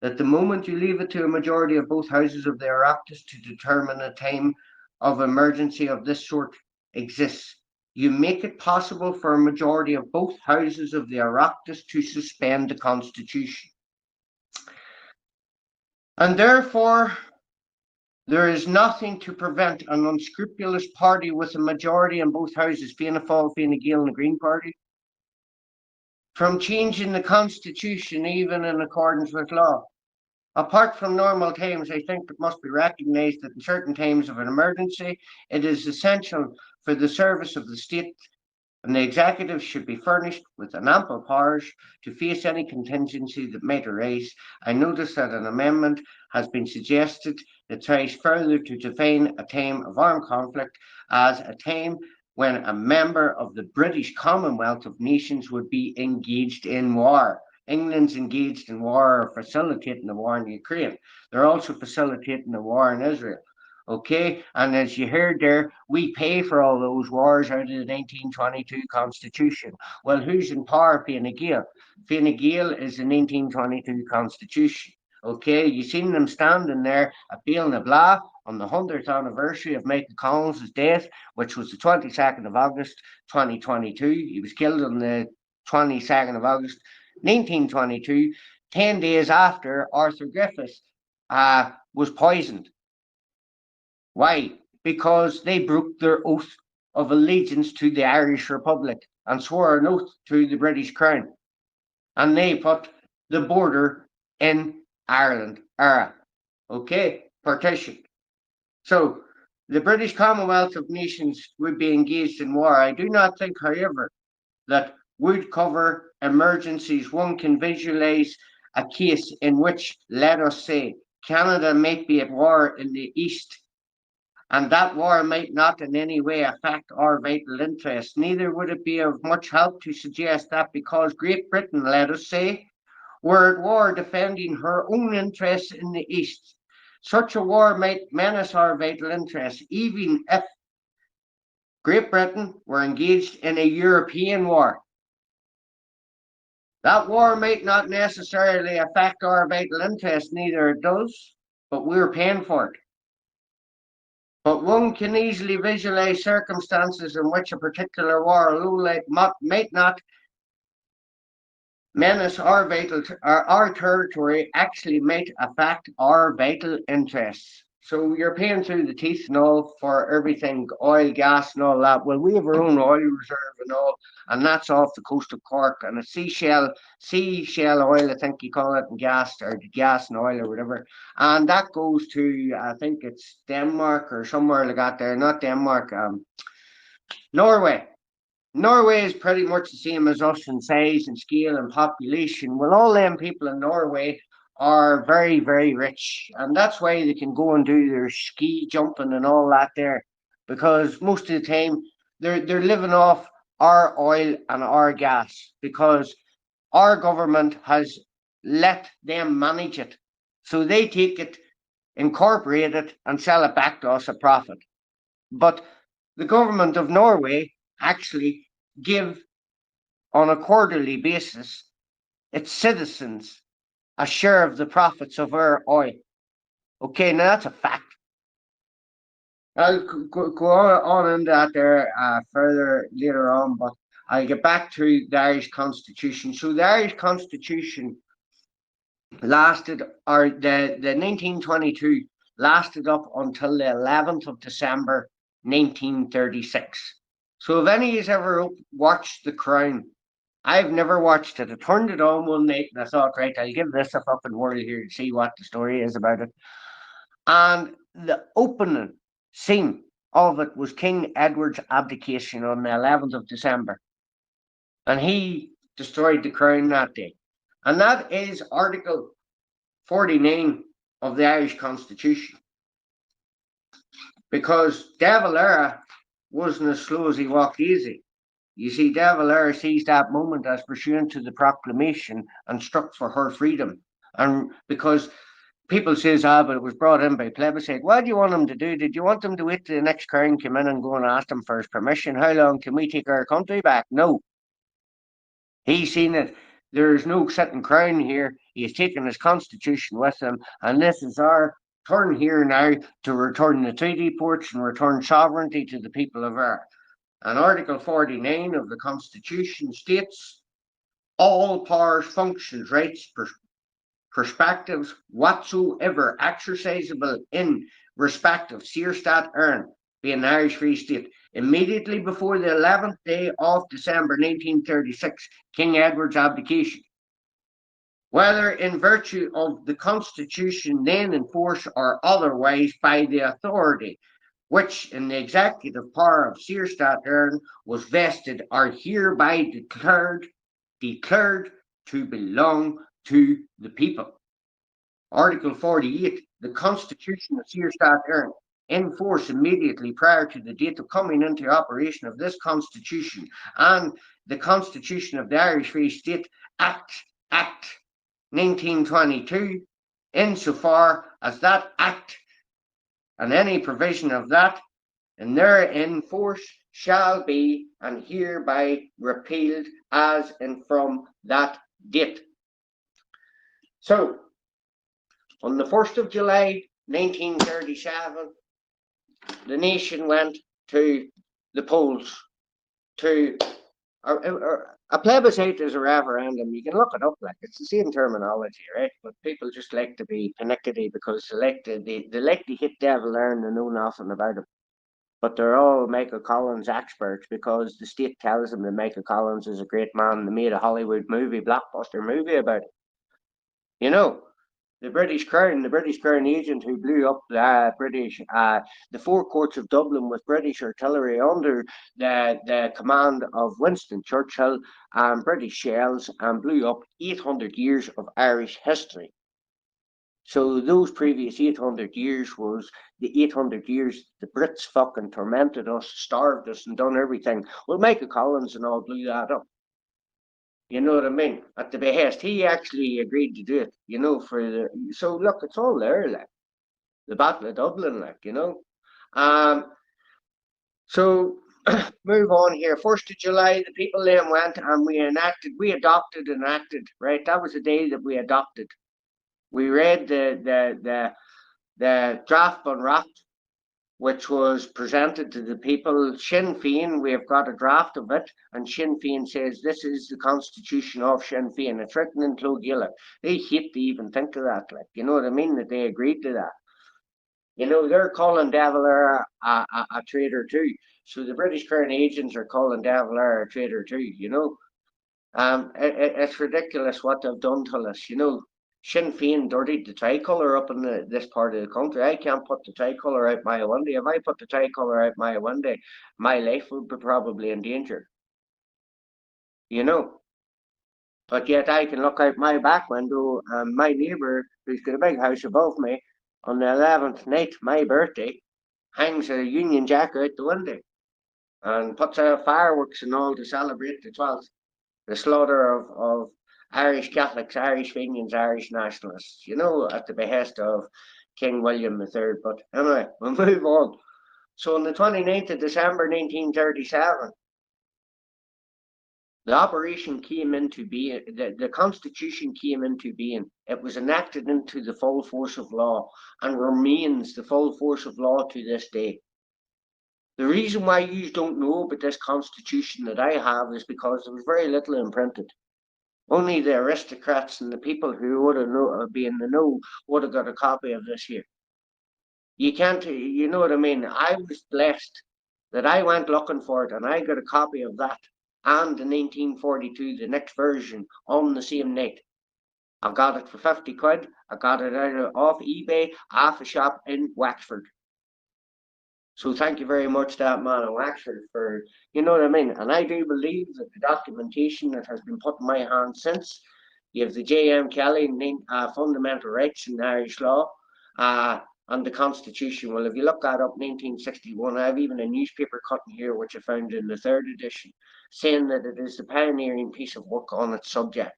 That the moment you leave it to a majority of both houses of the Oireachtas to determine a time of emergency of this sort exists, you make it possible for a majority of both houses of the Oireachtas to suspend the Constitution. And therefore, there is nothing to prevent an unscrupulous party with a majority in both houses, Fianna Fáil, Fine Gael and the Green Party, from changing the Constitution even in accordance with law. Apart from normal times, I think it must be recognised that in certain times of an emergency, it is essential for the service of the state and the executive should be furnished with an ample powers to face any contingency that might arise. I notice that an amendment has been suggested that tries further to define a time of armed conflict as a time when a member of the British Commonwealth of Nations would be engaged in war. England's engaged in war or facilitating the war in Ukraine. They're also facilitating the war in Israel. Okay, and as you heard there, we pay for all those wars out of the 1922 Constitution. Well, who's in power? Fine Gael. Fine Gael is the 1922 Constitution. Okay, you seen them standing there at Beal na Blah on the 100th anniversary of Michael Collins' death, which was the 22nd of August 2022. He was killed on the 22nd of August 1922, 10 days after Arthur Griffiths was poisoned. Why? Because they broke their oath of allegiance to the Irish Republic and swore an oath to the British Crown. And they put the border in Ireland era. Okay, partition. So the British Commonwealth of Nations would be engaged in war. I do not think, however, that would cover emergencies. One can visualize a case in which, let us say, Canada might be at war in the east, and that war might not in any way affect our vital interests. Neither would it be of much help to suggest that because Great Britain, let us say, were at war defending her own interests in the East, such a war might menace our vital interests, even if Great Britain were engaged in a European war. That war might not necessarily affect our vital interest, neither it does, but we're paying for it. But one can easily visualize circumstances in which a particular war might not menace our territory, actually might affect our vital interests. So you're paying through the teeth and all for everything, oil, gas, and all that. Well, we have our own oil reserve and all, and that's off the coast of Cork, and it's seashell oil, I think you call it, and gas, or gas and oil or whatever. And that goes to, I think it's Denmark or somewhere like that there, not Denmark, Norway. Norway is pretty much the same as us in size and scale and population. Well, all them people in Norway are very, very rich, and that's why they can go and do their ski jumping and all that there, because most of the time they're living off our oil and our gas, because our government has let them manage it, so they take it, incorporate it, and sell it back to us at profit. But the government of Norway actually give on a quarterly basis its citizens a share of the profits of our oil. Okay, now that's a fact. I'll go on into that there further later on, but I'll get back to the Irish Constitution. So the Irish Constitution lasted, or the 1922 lasted up until the 11th of December 1936. So if any has ever watched The Crown, I've never watched it. I turned it on one night and I thought, right, I'll give this a fucking whirl here to see what the story is about it. And the opening scene of it was King Edward's abdication on the 11th of December. And he destroyed the crown that day. And that is Article 49 of the Irish Constitution. Because De Valera wasn't as slow as he walked easy. You see, De Valera seized that moment as pursuant to the proclamation and struck for her freedom. And because people says, but it was brought in by plebiscite. What do you want them to do? Did you want them to wait till the next crown come in and go and ask them for his permission? How long can we take our country back? No. He's seen it. There's no sitting crown here. He has taken his constitution with him, and this is our turn here now to return the treaty ports and return sovereignty to the people of Earth. And Article 49 of the Constitution states all powers, functions, rights, perspectives whatsoever exercisable in respect of Seerstadt Earn, being an Irish Free State, immediately before the 11th day of December 1936, King Edward's abdication. Whether in virtue of the Constitution then in force or otherwise by the authority which in the executive power of Seerstadt Earn was vested are hereby declared to belong to the people. Article 48, the Constitution of Seerstadt Earn, in force immediately prior to the date of coming into operation of this Constitution, and the Constitution of the Irish Free State Act 1922, insofar as that Act and any provision of that and therein force shall be and hereby repealed as and from that date. So, on the 1st of July 1937, the nation went to the polls to a plebiscite is a referendum. You can look it up, like it's the same terminology, right? But people just like to be panicky because they like to hit devil and they know nothing about it. But they're all Michael Collins experts because the state tells them that Michael Collins is a great man. They made a Hollywood movie, blockbuster movie about it. You know, the British Crown agent who blew up the forecourts of Dublin with British artillery under the command of Winston Churchill and British shells and blew up 800 years of Irish history. So those previous 800 years was the 800 years the Brits fucking tormented us, starved us, and done everything. Well, Michael Collins and all blew that up. You know what I mean? At the behest, he actually agreed to do it. You know, so look, it's all there, like the Battle of Dublin, like you know. So Move on here. 1st of July, the people then went and we adopted and acted, right? That was the day that we adopted. We read the draft on RAP, which was presented to the people. Sinn Féin, we have got a draft of it, and Sinn Féin says this is the constitution of Sinn Féin. It's written in gealach. They hate to even think of that, like, you know what I mean, that they agreed to that. You know, they're calling De Valera a traitor too. So the British Crown agents are calling De Valera a traitor too, you know. It's ridiculous what they've done to us, you know. Sinn Féin dirtied the tricolour up in this part of the country. I can't put the tricolour out my window. If I put the tricolour out my window, my life would be probably in danger, you know. But yet I can look out my back window and my neighbour, who's got a big house above me, on the 11th night, my birthday, hangs a Union Jack out the window and puts out fireworks and all to celebrate the 12th, the slaughter of Irish Catholics, Irish Fenians, Irish nationalists, you know, at the behest of King William III. But anyway, we'll move on. So on the 29th of December 1937, the operation came into being, the Constitution came into being. It was enacted into the full force of law and remains the full force of law to this day. The reason why you don't know about this Constitution that I have is because there was very little imprinted. Only the aristocrats and the people who would have been in the know would have got a copy of this here. You can't, you know what I mean? I was blessed that I went looking for it and I got a copy of that and the 1942, the next version, on the same night. I got it for 50 quid. I got it out off eBay, half a shop in Wexford. So thank you very much to that man in Wexford for, you know what I mean? And I do believe that the documentation that has been put in my hands since, you have the J.M. Kelly Fundamental Rights in Irish Law, and the Constitution. Well, if you look that up, 1961, I have even a newspaper cutting here, which I found in the 3rd edition, saying that it is the pioneering piece of work on its subject.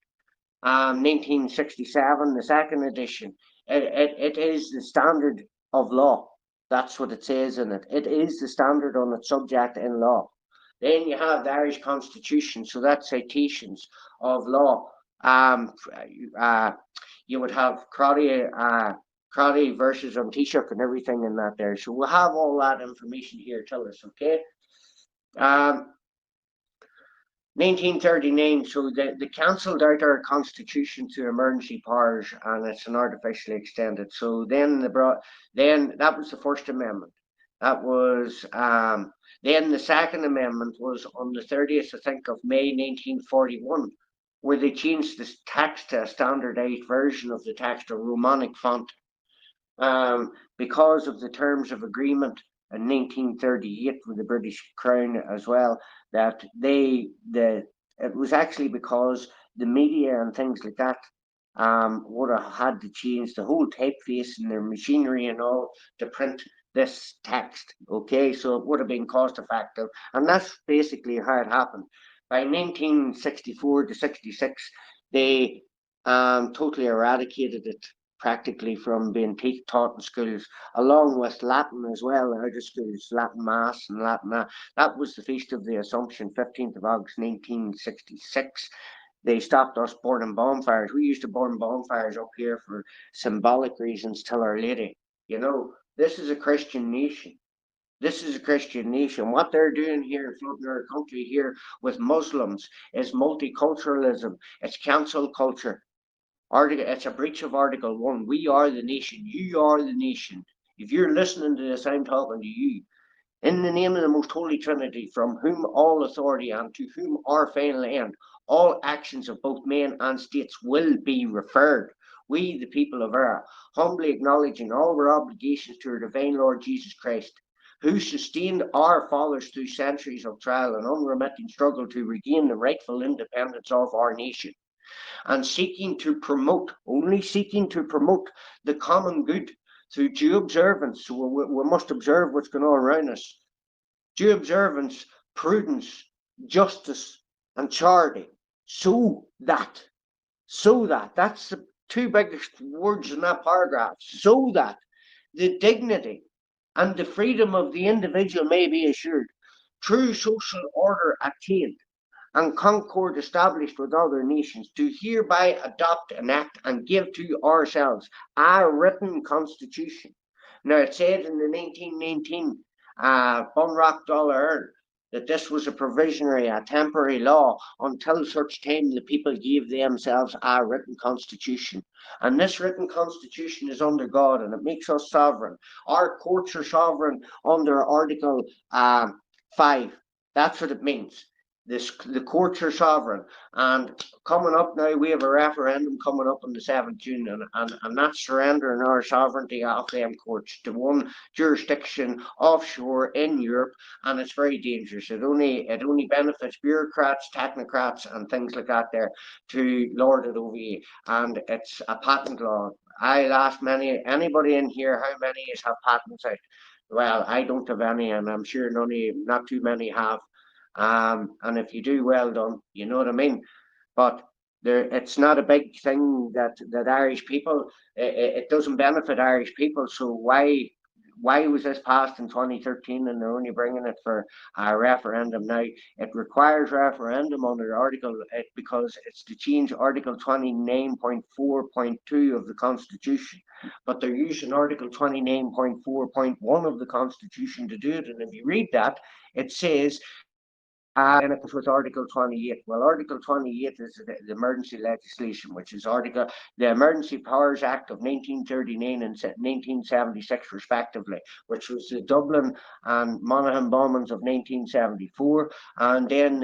1967, the 2nd edition, it is the standard of law. That's what it says in it. It is the standard on its subject in law. Then you have the Irish Constitution, so that's citations of law. You would have Crowley versus on Taoiseach and everything in that there. So we'll have all that information here. Tell us, okay? 1939, so the cancelled out our constitution to emergency powers, and it's an artificially extended. So then then that was the First Amendment. That was then the Second Amendment was on the 30th, I think, of May 1941, where they changed the text to a standardized version of the text, a Romanic font, because of the terms of agreement in 1938 with the British Crown as well, that it was actually because the media and things like that would have had to change the whole typeface and their machinery and all to print this text. Okay, so it would have been cost effective, and that's basically how it happened. By 1964 to 66, they totally eradicated it practically from being taught in schools, along with Latin as well, out of schools, Latin Mass and Latin. That was the Feast of the Assumption, 15th of August, 1966. They stopped us burning bonfires. We used to burn bonfires up here for symbolic reasons till Our Lady. You know, this is a Christian nation. This is a Christian nation. What they're doing here, flooding our country here with Muslims, is multiculturalism. It's cancel culture. It's a breach of Article 1. We are the nation. You are the nation. If you're listening to this, I'm talking to you. In the name of the most holy Trinity, from whom all authority and to whom our final end, all actions of both men and states will be referred. We, the people of Earth, humbly acknowledging all our obligations to our divine Lord Jesus Christ, who sustained our fathers through centuries of trial and unremitting struggle to regain the rightful independence of our nation, and only seeking to promote the common good through due observance. So we must observe what's going on around us. Due observance, prudence, justice, and charity. So that, that's the two biggest words in that paragraph. So that the dignity and the freedom of the individual may be assured. true social order attained, and concord established with other nations, do hereby adopt, enact, and give to ourselves a written constitution. Now, it said in the 1919 Bunrock Dollar that this was a provisionary, a temporary law until such time the people gave themselves a written constitution. And this written constitution is under God and it makes us sovereign. Our courts are sovereign under Article 5. That's what it means. The courts are sovereign, and coming up now, we have a referendum coming up on the 7th June, and that's surrendering our sovereignty off them courts to one jurisdiction offshore in Europe, and it's very dangerous. It only benefits bureaucrats, technocrats, and things like that there to lord it over you, and it's a patent law. I'll ask anybody in here how many is have patents out. Well, I don't have any, and I'm sure not too many have. And if you do, well done. You know what I mean? But it's not a big thing that Irish people. It doesn't benefit Irish people. So why was this passed in 2013 and they're only bringing it for a referendum now? It requires referendum under because it's to change Article 29.4.2 of the Constitution, but they're using Article 29.4.1 of the Constitution to do it. And if you read that, it says in accordance with Article 28. Well, Article 28 is the emergency legislation, which is the Emergency Powers Act of 1939 and 1976, respectively, which was the Dublin and Monaghan bombings of 1974, and then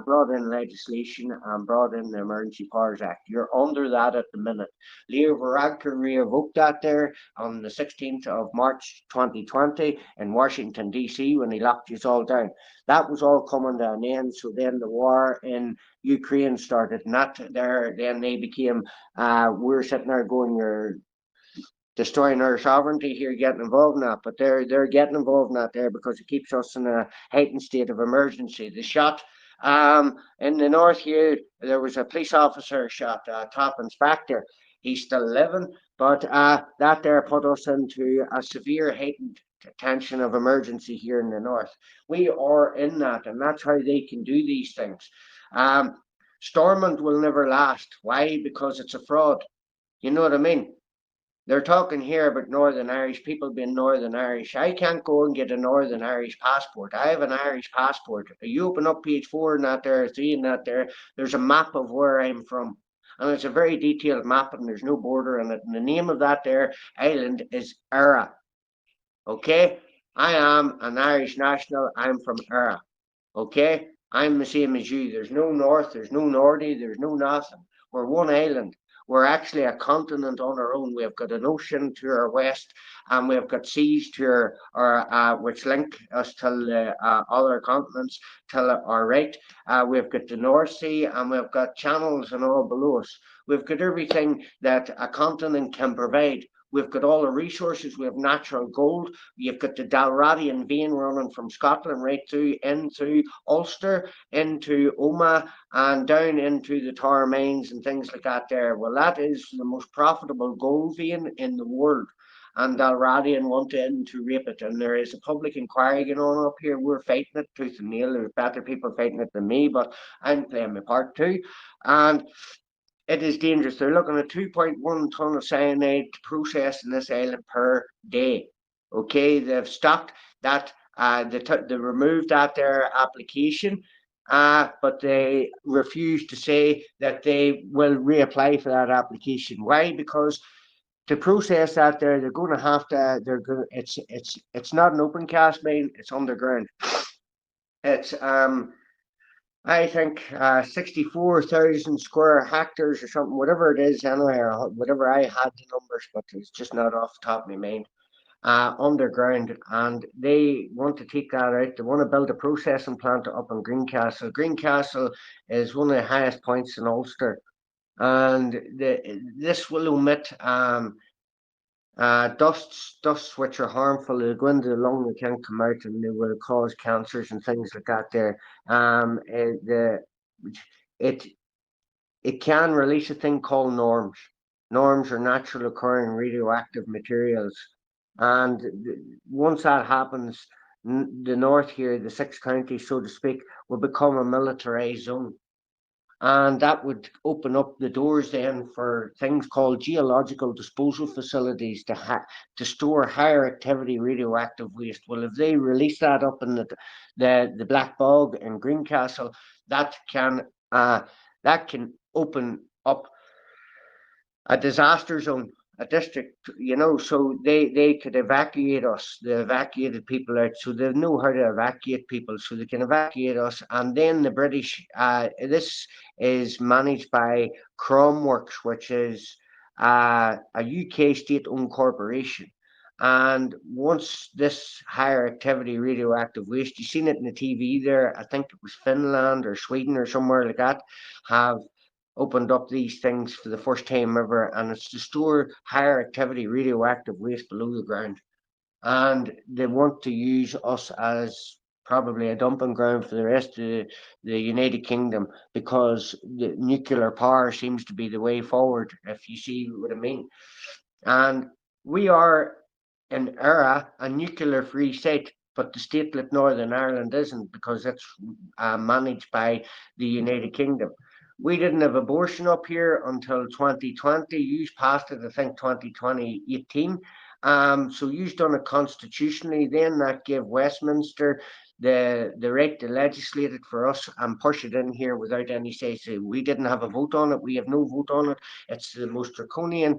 brought in legislation and brought in the Emergency Powers Act. You're under that at the minute. Leo Varadkar revoked that there on the 16th of March 2020 in Washington, D.C., when he locked us all down. That was all coming to an end. So then the war in Ukraine started. Then they became. We're sitting there going, "You're destroying our sovereignty here, getting involved in that." But they're getting involved in that there because it keeps us in a heightened state of emergency. The shot in the north here, there was a police officer shot, a top inspector. He's still living, but that there put us into a severe heightened tension of emergency here in the north. We are in that, and that's how they can do these things. Stormont will never last. Why? Because it's a fraud. You know what I mean? They're talking here about Northern Irish people being Northern Irish. I can't go and get a Northern Irish passport. I have an Irish passport. You open up page 4 and that there, 3 and that there, there's a map of where I'm from. And it's a very detailed map and there's no border in it. And the name of that there island is Era. Okay? I am an Irish national. I'm from Era. Okay? I'm the same as you. There's no north, there's no nordy, there's no nothing. We're one island. We're actually a continent on our own. We've got an ocean to our west, and we've got seas to which link us to the other continents to our right. We've got the North Sea, and we've got channels and all below us. We've got everything that a continent can provide. We've got all the resources. We have natural gold. You've got the Dalradian vein running from Scotland right through into Ulster, into Omagh, and down into the Tar mines and things like that there. Well, that is the most profitable gold vein in the world. And Dalradian want to rape it. And there is a public inquiry going on up here. We're fighting it tooth and nail. There's better people fighting it than me, but I'm playing my part too. And it is dangerous. They're looking at 2.1 ton of cyanide processed in this island per day. Okay, they've stopped that. They removed that their application, but they refuse to say that they will reapply for that application. Why? Because to process that they're going to have to. They're going. It's not an open cast mine. It's underground. It's I think 64,000 square hectares or something, whatever it is, anyway, or whatever I had the numbers, but it's just not off the top of my mind. Underground, and they want to take that out. They want to build a processing plant up in Greencastle. Greencastle is one of the highest points in Ulster, and this will omit dusts which are harmful. They go into the lung, they can't come out, and they will cause cancers and things like that. There, it it can release a thing called norms. Norms are natural occurring radioactive materials, and once that happens, the north here, the 6 counties, so to speak, would become a militarized zone. And that would open up the doors then for things called geological disposal facilities to store higher activity radioactive waste. Well, if they release that up in the Black Bog in Greencastle, that can uh, that can open up a disaster zone, a district, so they could evacuate us, the evacuated people out, so they know how to evacuate people, so they can evacuate us. And then the British, this is managed by Cromworks, which is a UK state-owned corporation. And once this higher activity radioactive waste, you've seen it in the TV there, I think it was Finland or Sweden or somewhere like that, have opened up these things for the first time ever, and it's to store higher activity radioactive waste below the ground. And they want to use us as probably a dumping ground for the rest of the United Kingdom, because the nuclear power seems to be the way forward, if you see what I mean. And we are in era a nuclear free state, but the state like Northern Ireland isn't, because it's managed by the United Kingdom. We didn't have abortion up here until 2020. You passed it, I think, 2018. So you've done it constitutionally. Then that gave Westminster the right to legislate it for us and push it in here without any say. So we didn't have a vote on it. We have no vote on it. It's the most draconian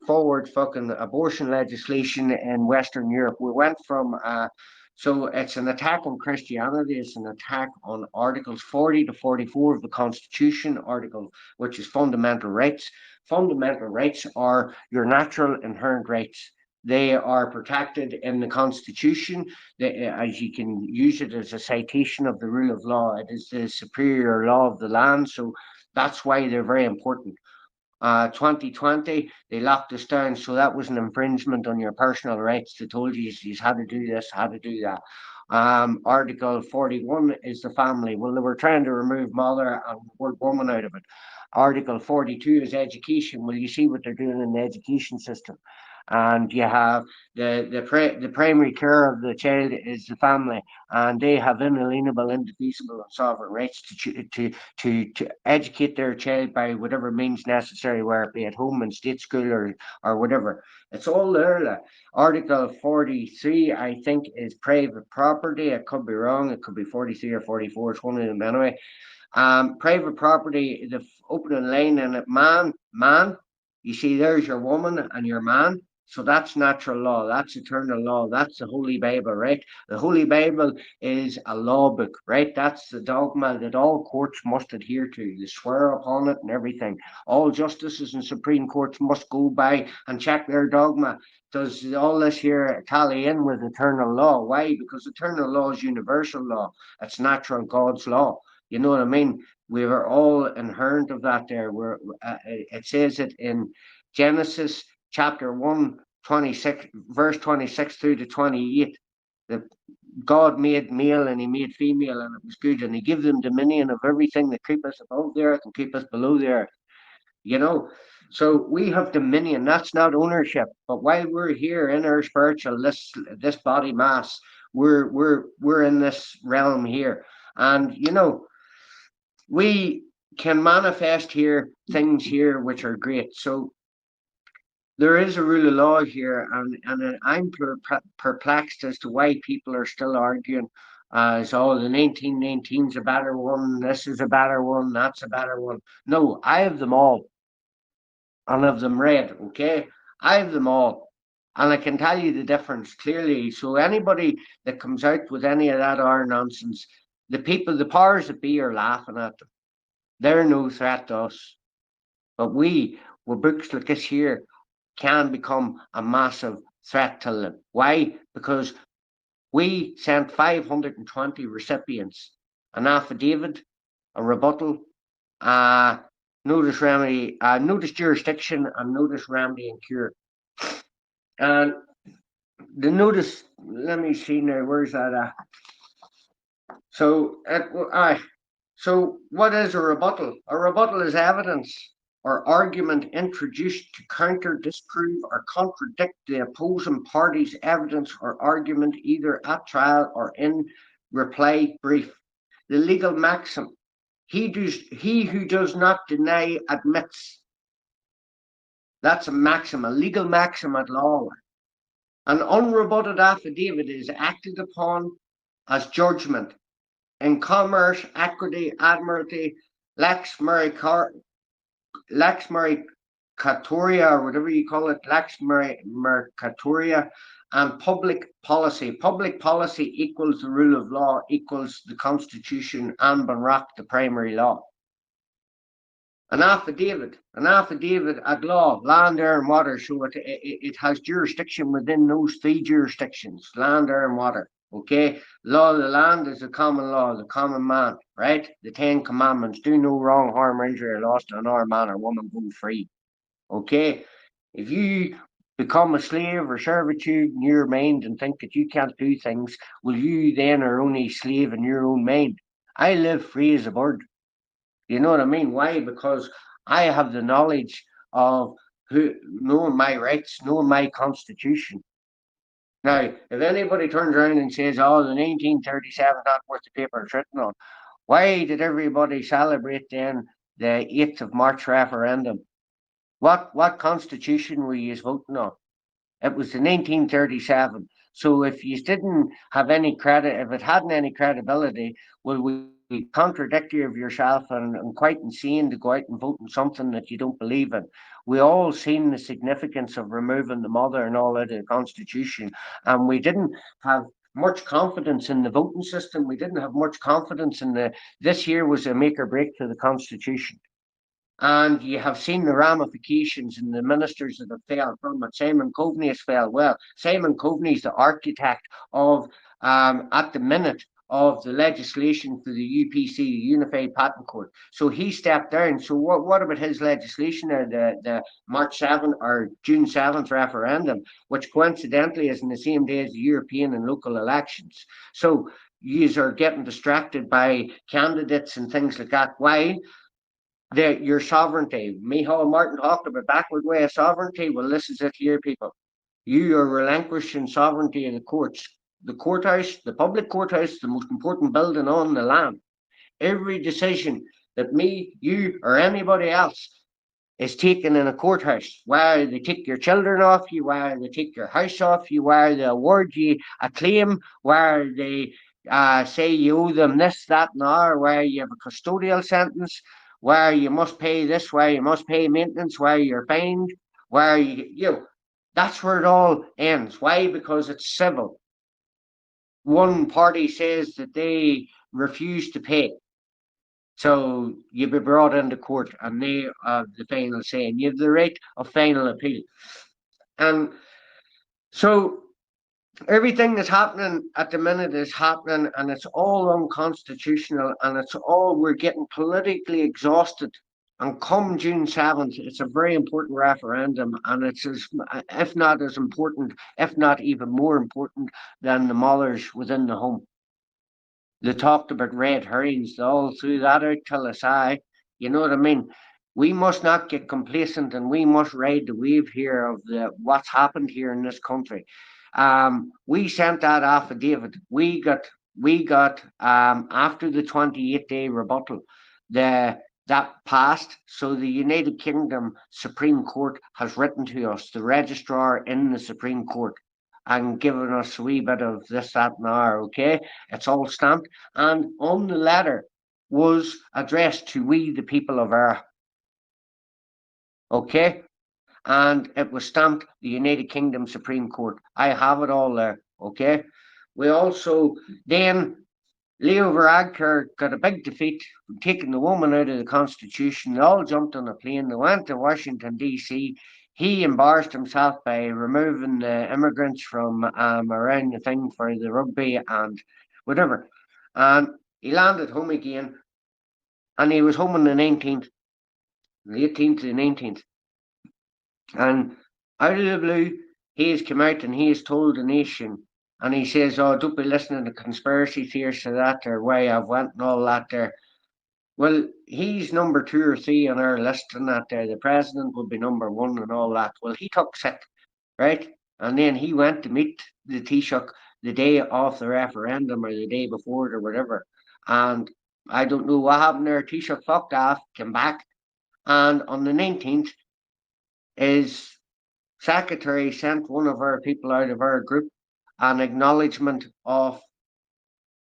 forward fucking abortion legislation in Western Europe. We went from so it's an attack on Christianity. It's an attack on Articles 40 to 44 of the Constitution, article which is fundamental rights. Fundamental rights are your natural inherent rights. They are protected in the Constitution, as you can use it as a citation of the rule of law. It is the superior law of the land, so that's why they're very important. 2020, they locked us down, so that was an infringement on your personal rights. They told you had to do this, had to do that. Article 41 is the family. Well, they were trying to remove mother and word woman out of it. Article 42 is education. Well, you see what they're doing in the education system. And you have the primary care of the child is the family, and they have inalienable, indefeasible, and sovereign rights to educate their child by whatever means necessary, whether it be at home, in state school, or whatever. It's all there. Like. Article 43, I think, is private property. I could be wrong. It could be 43 or 44. It's one of them anyway. Private property, the opening line in it, man, you see, there's your woman and your man. So that's natural law, that's eternal law, that's the Holy Bible, right? The Holy Bible is a law book, right? That's the dogma that all courts must adhere to. They swear upon it and everything. All justices and Supreme Courts must go by and check their dogma. Does all this here tally in with eternal law? Why? Because eternal law is universal law. It's natural God's law. You know what I mean? We are all inherent of that there. It says it in Genesis chapter 1, 26, verse 26 through to 28. That God made male and he made female, and it was good, and he gave them dominion of everything that creepeth above the earth and creepeth below the earth. You know, so we have dominion. That's not ownership. But while we're here in our spiritual this body mass, we're in this realm here, and we can manifest here things here which are great. So there is a rule of law here, and I'm perplexed as to why people are still arguing as, oh, the 1919's a better one, this is a better one, that's a better one. No, I have them all, and have them read, okay? I have them all, and I can tell you the difference clearly. So anybody that comes out with any of that are nonsense, the powers that be are laughing at them. They're no threat to us. But we, with books like this here, can become a massive threat to them. Why? Because we sent 520 recipients an affidavit, a rebuttal, notice remedy, notice jurisdiction, and notice remedy and cure. And the notice, let me see now, where's that at? So, so what is a rebuttal? A rebuttal is evidence, or argument introduced to counter, disprove, or contradict the opposing party's evidence or argument either at trial or in reply brief. The legal maxim, he who does not deny admits. That's a maxim, a legal maxim at law. An unrebutted affidavit is acted upon as judgment. In commerce, equity, admiralty, lex mercatoria, or whatever you call it, lex mercatoria, and public policy. Public policy equals the rule of law, equals the Constitution and Banrock, the primary law. An affidavit at law, land, air, and water, so it has jurisdiction within those three jurisdictions, land, air, and water. Okay, law of the land is the common law, the common man, right? The 10 Commandments: do no wrong, harm, or injury, or loss to another man or woman, go free. Okay, if you become a slave or servitude in your mind and think that you can't do things, will you then are only a slave in your own mind? I live free as a bird. You know what I mean? Why? Because I have the knowledge of knowing my rights, knowing my constitution. Now, if anybody turns around and says, "Oh, the 1937 is not worth the paper it's written on," why did everybody celebrate then the 8th of March referendum? What constitution were you voting on? It was the 1937. So if you didn't have any credit, if it hadn't any credibility, well, we contradict you of yourself and quite insane to go out and vote on something that you don't believe in. We all seen the significance of removing the mother and all out of the Constitution, and we didn't have much confidence in the voting system. We didn't have much confidence in this year was a make or break to the Constitution. And you have seen the ramifications in the ministers that have failed from it. Simon Coveney has failed. Well, Simon Coveney is the architect of, at the minute, of the legislation for the UPC, the Unified Patent Court. So he stepped down. So what about his legislation there, the March 7th or June 7th referendum, which coincidentally is in the same day as the European and local elections? So yous are getting distracted by candidates and things like that. Why? Your sovereignty. Micheál Martin talked about backward way of sovereignty. Well, this is it here, people. You are relinquishing sovereignty of the courts. The courthouse, the public courthouse, the most important building on the land. Every decision that me, you, or anybody else is taken in a courthouse, where they take your children off you, where they take your house off you, where they award you a claim, where they say you owe them this, that, and that, where you have a custodial sentence, where you must pay this, where you must pay maintenance, where you're fined, where that's where it all ends. Why? Because it's civil. One party says that they refuse to pay. So you'll be brought into court and they have the final say, and you have the right of final appeal. And so everything that's happening at the minute is happening, and it's all unconstitutional, and it's all, we're getting politically exhausted. And come June 7th, it's a very important referendum, and it's if not as important, if not even more important than the mothers within the home. They talked about red herrings. They all threw that out till the eye. You know what I mean? We must not get complacent, and we must ride the wave here of what's happened here in this country. We sent that affidavit. We got after the 28-day rebuttal, that passed. So the United Kingdom Supreme Court has written to us, the registrar in the Supreme Court, and given us a wee bit of this, that, and that, okay? It's all stamped. And on the letter was addressed to we, the people of Earth, okay? And it was stamped the United Kingdom Supreme Court. I have it all there, okay? We also, then Leo Varadkar got a big defeat, taking the woman out of the Constitution. They all jumped on a plane. They went to Washington, D.C. He embarrassed himself by removing the immigrants from around the thing for the rugby and whatever. And he landed home again, and he was home on the 19th, the 18th to the 19th. And out of the blue, he has come out and he has told the nation, and he says, "Oh, don't be listening to conspiracy theories to that or way I've went and all that there." Well, he's number 2 or 3 on our list, and that the president would be number 1 and all that. Well, he took sick, right? And then he went to meet the Taoiseach the day of the referendum or the day before it or whatever. And I don't know what happened there. Taoiseach fucked off, came back, and on the 19th, his secretary sent one of our people out of our group an acknowledgement of,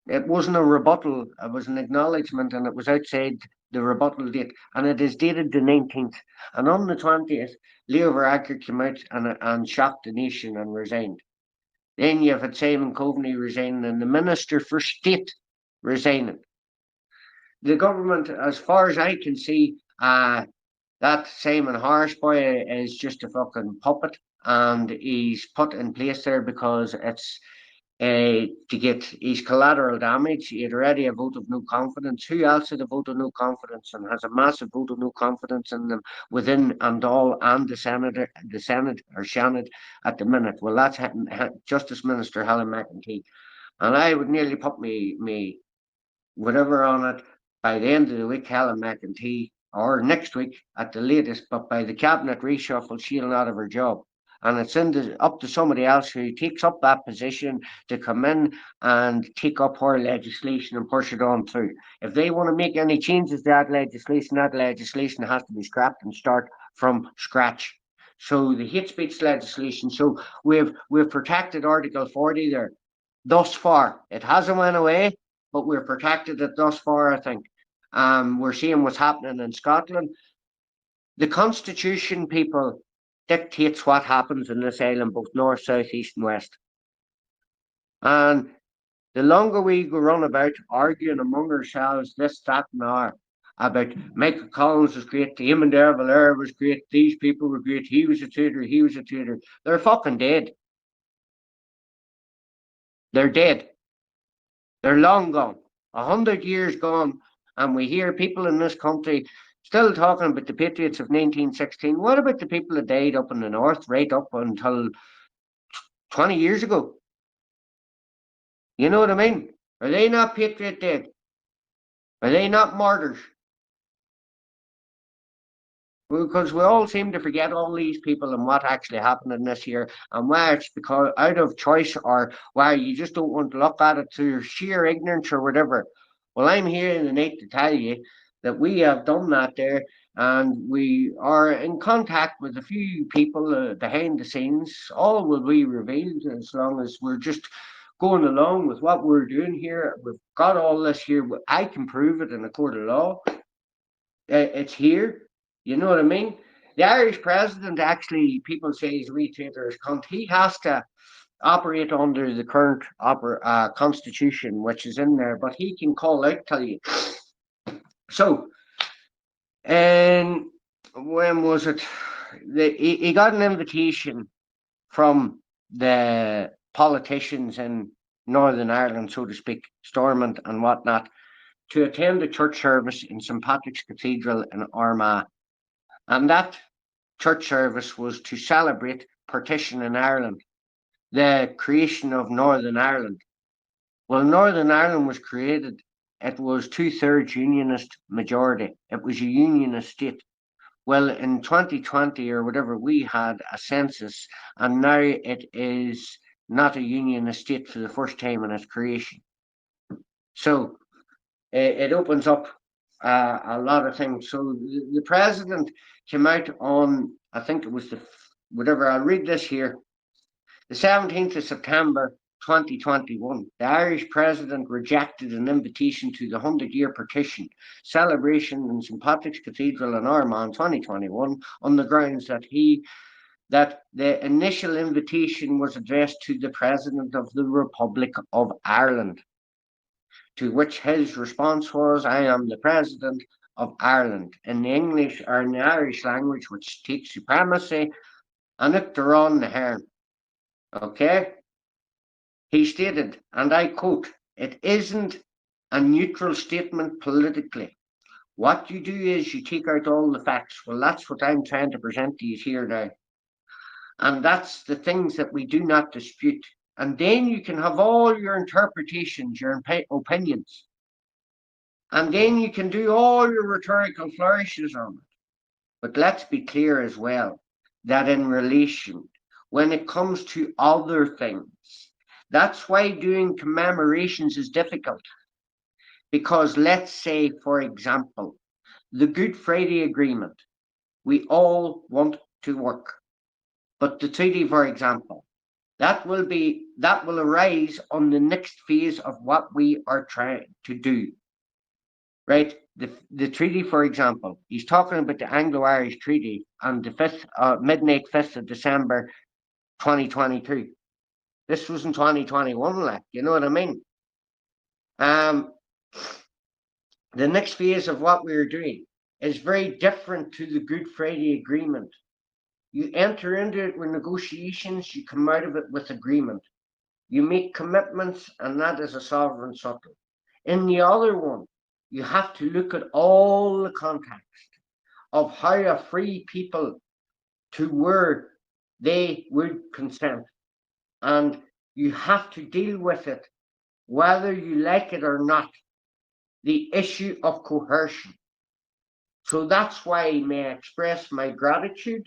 it wasn't a rebuttal, it was an acknowledgement, and it was outside the rebuttal date, and it is dated the 19th. And on the 20th, Leo Varadkar came out and shocked the nation and resigned. Then you've had Simon Coveney resigning and the Minister for State resigning. The government, as far as I can see, that Simon Horseboy is just a fucking puppet, and he's put in place there because it's to get his collateral damage. He had already a vote of no confidence. Who else had a vote of no confidence and has a massive vote of no confidence in them within and all and the Senate or Shannon at the minute? Well, that's Justice Minister Helen McEntee, and I would nearly put me whatever on it by the end of the week, Helen McEntee, or next week at the latest, but by the cabinet reshuffle, she'll not have her job. And it's up to somebody else who takes up that position to come in and take up her legislation and push it on through. If they want to make any changes to that legislation has to be scrapped and start from scratch. So the hate speech legislation. So we've protected Article 40 there thus far. It hasn't went away, but we're protected it thus far, I think. We're seeing what's happening in Scotland. The Constitution, people, dictates what happens in this island, both north, south, east, and west. And the longer we go run about arguing among ourselves, this, that, and that, about Michael Collins was great, Eamon de Valera was great, these people were great, he was a traitor, they're fucking dead. They're dead. They're long gone, 100 years gone, and we hear people in this country still talking about the patriots of 1916. What about the people that died up in the north, right up until 20 years ago? You know what I mean? Are they not patriot dead? Are they not martyrs? Because we all seem to forget all these people and what actually happened in this year, and why it's because out of choice or why you just don't want to look at it through sheer ignorance or whatever. Well, I'm here in the night to tell you that we have done that there, and we are in contact with a few people behind the scenes. All will be revealed as long as we're just going along with what we're doing here. We've got all this here. I can prove it in a court of law. It's here. You know what I mean? The Irish president, actually, people say he's a wee traitor, cunt. He has to operate under the current constitution, which is in there, but he can call out, tell you. So, and when was it? He got an invitation from the politicians in Northern Ireland, so to speak, Stormont and whatnot, to attend a church service in St. Patrick's Cathedral in Armagh. And that church service was to celebrate partition in Ireland, the creation of Northern Ireland. Well, Northern Ireland was created, it was 2/3 unionist majority. It was a unionist state. Well, in 2020 or whatever, we had a census, and now it is not a unionist state for the first time in its creation. So it opens up a lot of things. So the president came out on, I think it was whatever, I'll read this here. The 17th of September 2021, the Irish president rejected an invitation to the 100-year partition celebration in St. Patrick's Cathedral in Armagh in 2021 on the grounds that the initial invitation was addressed to the President of the Republic of Ireland, to which his response was, "I am the President of Ireland," in the English or in the Irish language, which takes supremacy, and Uachtaráin na hÉireann. Okay? He stated, and I quote, "It isn't a neutral statement politically. What you do is you take out all the facts." Well, that's what I'm trying to present to you here now. And that's the things that we do not dispute. And then you can have all your interpretations, your opinions. And then you can do all your rhetorical flourishes on it. But let's be clear as well that in relation, when it comes to other things, that's why doing commemorations is difficult. Because let's say, for example, the Good Friday Agreement, we all want to work. But the treaty, for example, that will arise on the next phase of what we are trying to do. Right? The treaty, for example, he's talking about the Anglo-Irish Treaty on the midnight 5th of December 2022. This was in 2021, like, you know what I mean? Um, the next phase of what we're doing is very different to the Good Friday Agreement. You enter into it with negotiations, you come out of it with agreement. You make commitments, and that is a sovereign subtle. In the other one, you have to look at all the context of how a free people to where they would consent. And you have to deal with it, whether you like it or not, the issue of coercion. So that's why I may express my gratitude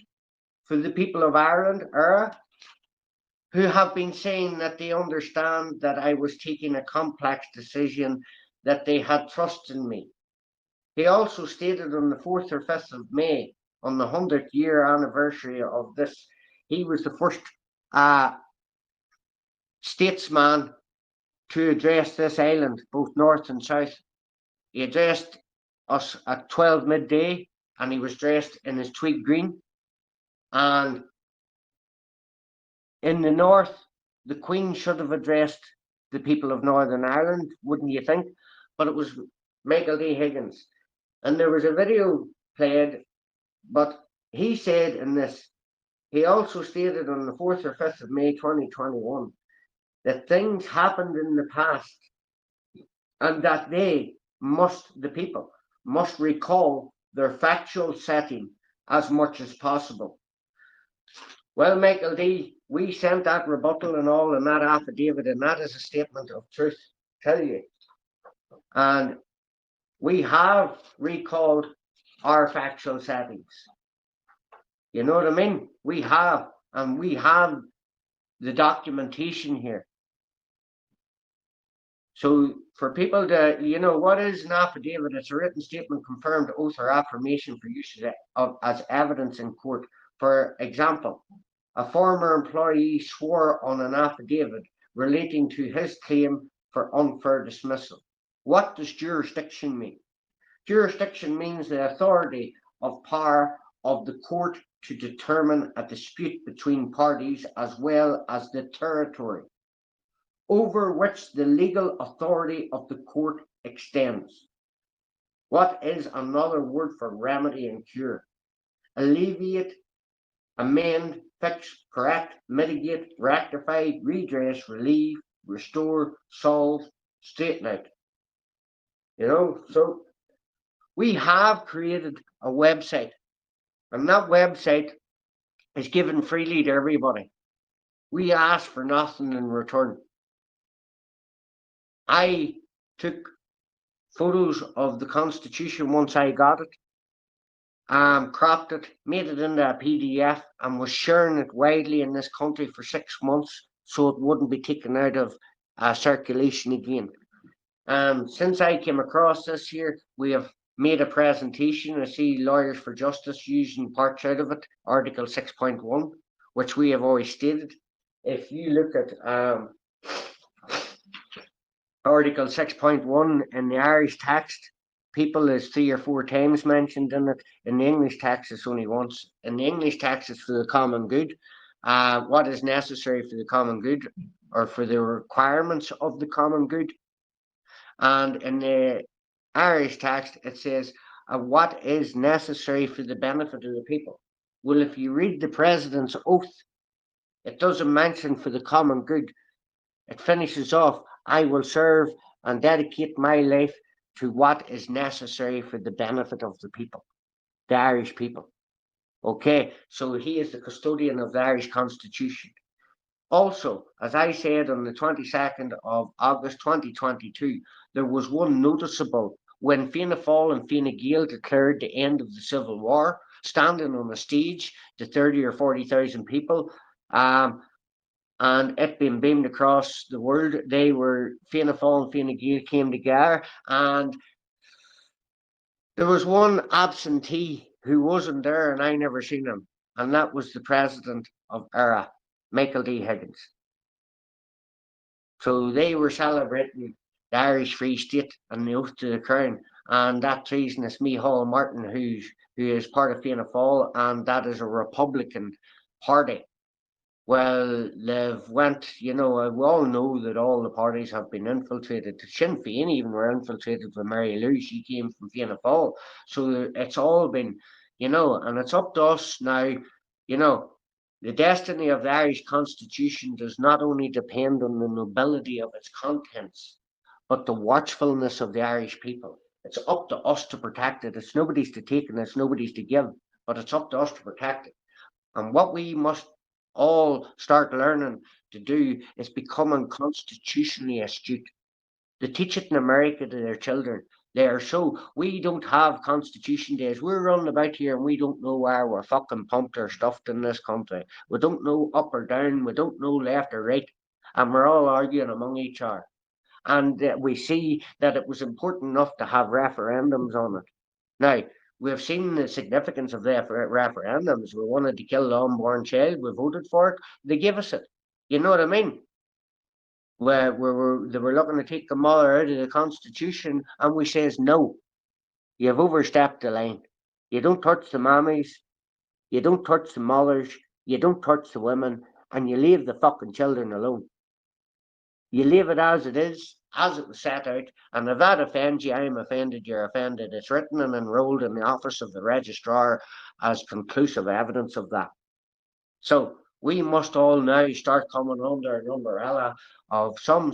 for the people of Ireland, who have been saying that they understand that I was taking a complex decision, that they had trust in me. He also stated on the 4th or 5th of May, on the 100th year anniversary of this, he was the first statesman to address this island, both north and south. He addressed us at 12 midday, and he was dressed in his tweed green. And in the north, the Queen should have addressed the people of Northern Ireland, wouldn't you think? But it was Michael D. Higgins. And there was a video played, but he said in this, he also stated on the 4th or 5th of May 2021 that things happened in the past and that the people, must recall their factual setting as much as possible. Well, Michael D., we sent that rebuttal and all in that affidavit, and that is a statement of truth, tell you. And we have recalled our factual settings. You know what I mean? We have, and we have the documentation here. So for people to, what is an affidavit? It's a written statement, confirmed oath, or affirmation for use as evidence in court. For example, a former employee swore on an affidavit relating to his claim for unfair dismissal. What does jurisdiction mean? Jurisdiction means the authority of power of the court to determine a dispute between parties, as well as the territory over which the legal authority of the court extends. What is another word for remedy and cure? Alleviate, amend, fix, correct, mitigate, rectify, redress, relieve, restore, solve, straighten out. So we have created a website, and that website is given freely to everybody. We ask for nothing in return. I took photos of the Constitution once I got it, cropped it, made it into a PDF, and was sharing it widely in this country for 6 months so it wouldn't be taken out of circulation again. Since I came across this here, we have made a presentation. I see Lawyers for Justice using parts out of it, Article 6.1, which we have always stated. If you look at Article 6.1 in the Irish text, people is 3 or 4 times mentioned in it. In the English text, it's only once. In the English text, it's for the common good. What is necessary for the common good, or for the requirements of the common good. And in the Irish text, it says what is necessary for the benefit of the people. Well, if you read the President's oath, it doesn't mention for the common good. It finishes off, I will serve and dedicate my life to what is necessary for the benefit of the people, the Irish people. Okay, so he is the custodian of the Irish Constitution. Also, as I said on the 22nd of August 2022, there was one noticeable when Fianna Fáil and Fine Gael declared the end of the Civil War, standing on a stage to 30 or 40,000 people, and it being beamed across the world. They were, Fianna Fáil and Fine Gael came together, and there was one absentee who wasn't there, and I never seen him, and that was the president of ERA, Michael D. Higgins. So they were celebrating the Irish Free State and the oath to the crown, and that treasonous Micheál Martin, who is part of Fianna Fáil, and that is a Republican party. Well, they've went, we all know that all the parties have been infiltrated. Sinn Féin even were infiltrated with Mary Lou. She came from Fianna Fáil. So it's all been, and it's up to us now, the destiny of the Irish Constitution does not only depend on the nobility of its contents, but the watchfulness of the Irish people. It's up to us to protect it. It's nobody's to take and it's nobody's to give, but it's up to us to protect it. And what we must all start learning to do is becoming constitutionally astute. They teach it in America to their children. We don't have constitution days. We're running about here and we don't know where we're fucking pumped or stuffed in this country. We don't know up or down. We don't know left or right. And we're all arguing among each other. And we see that it was important enough to have referendums on it. Now, we've seen the significance of the referendums. We wanted to kill the unborn child. We voted for it. They gave us it. You know what I mean? They were looking to take the mother out of the Constitution, and we says no. You've overstepped the line. You don't touch the mammies. You don't touch the mothers. You don't touch the women, and you leave the fucking children alone. You leave it as it is, as it was set out, and if that offends you, I am offended, you're offended. It's written and enrolled in the office of the registrar as conclusive evidence of that. So we must all now start coming under an umbrella of some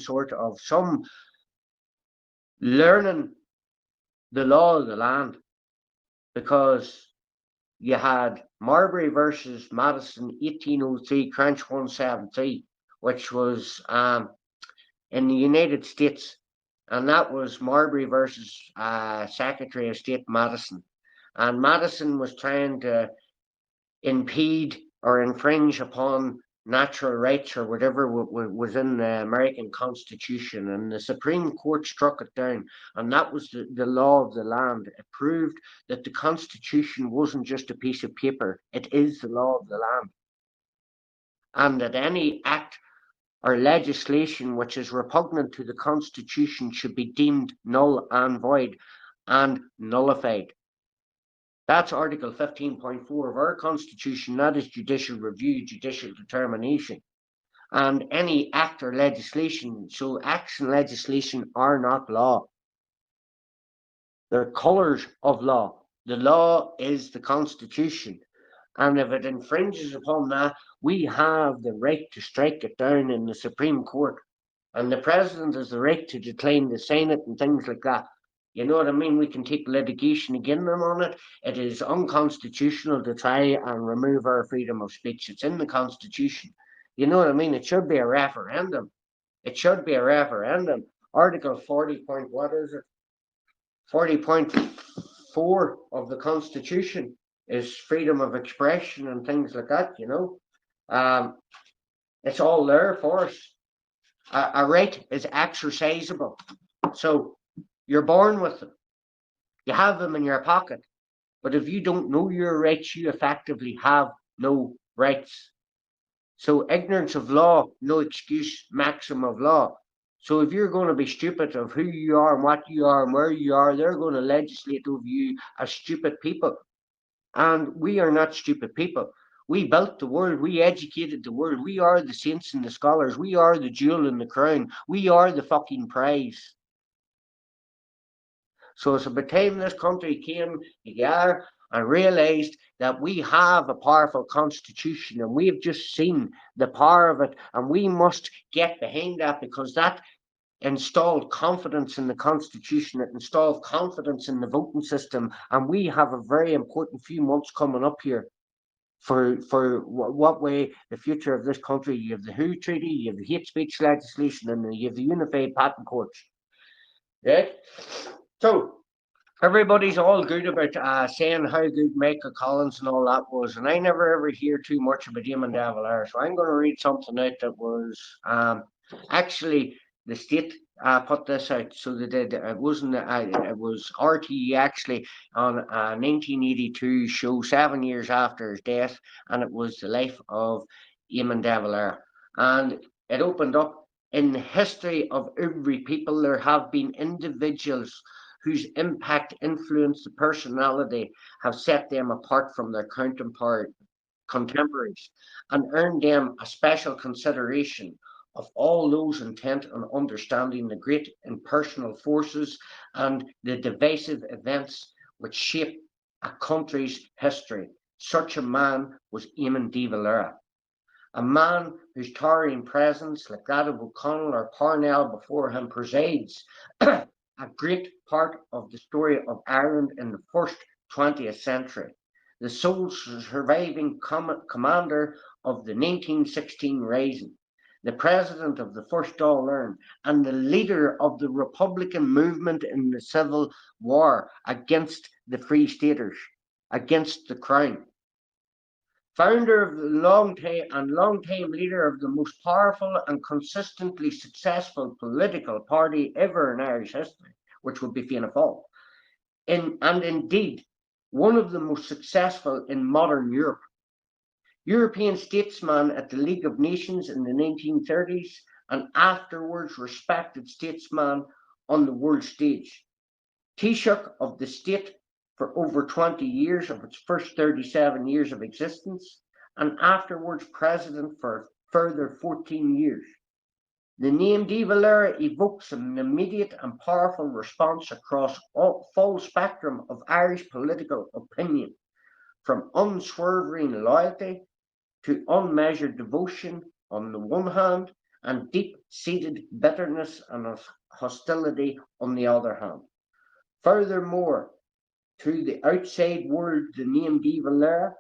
learning the law of the land, because you had Marbury versus Madison 1803, Cranch 173, which was in the United States, and that was Marbury versus Secretary of State Madison. And Madison was trying to impede or infringe upon natural rights or whatever was in the American Constitution, and the Supreme Court struck it down, and that was the law of the land. It proved that the Constitution wasn't just a piece of paper, it is the law of the land, and that any act or legislation which is repugnant to the Constitution should be deemed null and void and nullified. That's Article 15.4 of our Constitution. That is judicial review, judicial determination. And any act or legislation, so acts and legislation are not law. They're colours of law. The law is the Constitution. And if it infringes upon that, we have the right to strike it down in the Supreme Court. And the President has the right to decline to sign it and things like that. You know what I mean? We can take litigation against them on it. It is unconstitutional to try and remove our freedom of speech. It's in the Constitution. You know what I mean? It should be a referendum. It should be a referendum. Article 40 point, what is it? 40.4 of the Constitution is freedom of expression and things like that, It's all there for us. A right is exercisable. So you're born with them. You have them in your pocket. But if you don't know your rights, you effectively have no rights. So ignorance of law, no excuse, maxim of law. So if you're going to be stupid of who you are and what you are and where you are, they're going to legislate over you as stupid people. And we are not stupid people. We built the world. We educated the world. We are the saints and the scholars. We are the jewel in the crown. We are the fucking prize. So it's about time this country came together and realised that we have a powerful constitution, and we've just seen the power of it, and we must get behind that, because that installed confidence in the constitution, it installed confidence in the voting system, and we have a very important few months coming up here for what way the future of this country. You have the WHO Treaty, you have the hate speech legislation, and you have the Unified Patent Courts. Right? So everybody's all good about saying how good Michael Collins and all that was, and I never ever hear too much about Eamon de Valera. So I'm going to read something out that was actually the state put this out, so that it wasn't. It was RTE actually on a 1982 show 7 years after his death, and it was the life of Eamon de Valera, and it opened up. In the history of every people, there have been individuals whose impact, influence, and personality have set them apart from their counterpart contemporaries and earned them a special consideration of all those intent on understanding the great impersonal forces and the divisive events which shape a country's history. Such a man was Eamon de Valera, a man whose towering presence, like that of O'Connell or Parnell before him, presides a great part of the story of Ireland in the first 20th century. The sole surviving commander of the 1916 Rising, the president of the first Dáil Éireann, and the leader of the Republican movement in the Civil War against the Free Staters, against the Crown, founder of the long-time leader of the most powerful and consistently successful political party ever in Irish history, which would be Fianna Fáil, and indeed one of the most successful in modern Europe. European statesman at the League of Nations in the 1930s, and afterwards respected statesman on the world stage. Taoiseach of the state for over 20 years of its first 37 years of existence, and afterwards president for a further 14 years. The name de Valera evokes an immediate and powerful response across all full spectrum of Irish political opinion, from unswerving loyalty to unmeasured devotion on the one hand, and deep-seated bitterness and hostility on the other hand. Furthermore, to the outside world, the name de Valera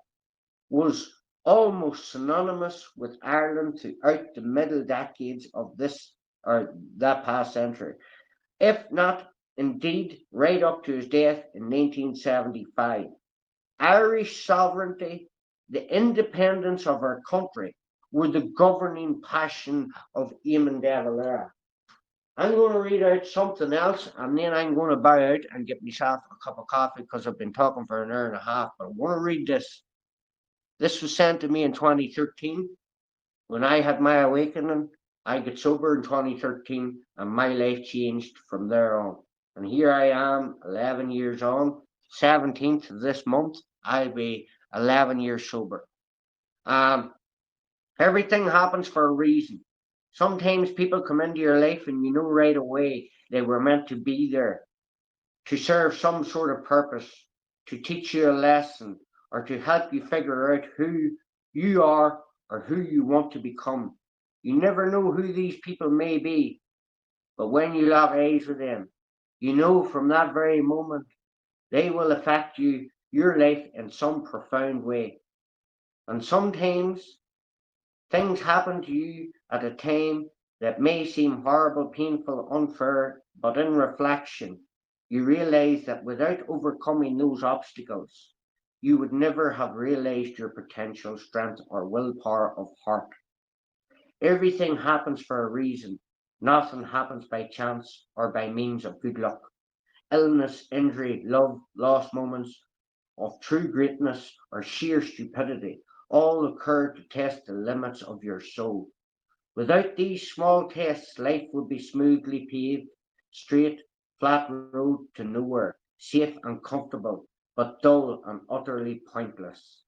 was almost synonymous with Ireland throughout the middle decades of this or that past century, if not indeed right up to his death in 1975. Irish sovereignty, the independence of our country, were the governing passion of Eamon de Valera. I'm going to read out something else, and then I'm going to bow out and get myself a cup of coffee because I've been talking for an hour and a half. But I want to read this. This was sent to me in 2013. When I had my awakening, I got sober in 2013, and my life changed from there on. And here I am, 11 years on. 17th of this month, I'll be 11 years sober. Everything happens for a reason. Sometimes people come into your life and you know right away they were meant to be there to serve some sort of purpose, to teach you a lesson, or to help you figure out who you are or who you want to become. You never know who these people may be, but when you lock eyes with them, you know from that very moment they will affect your life in some profound way. And sometimes things happen to you at a time that may seem horrible, painful, unfair, but in reflection, you realize that without overcoming those obstacles, you would never have realized your potential, strength, or willpower of heart. Everything happens for a reason. Nothing happens by chance or by means of good luck. Illness, injury, love, lost moments of true greatness or sheer stupidity all occur to test the limits of your soul. Without these small tests, life would be smoothly paved, straight, flat road to nowhere, safe and comfortable, but dull and utterly pointless.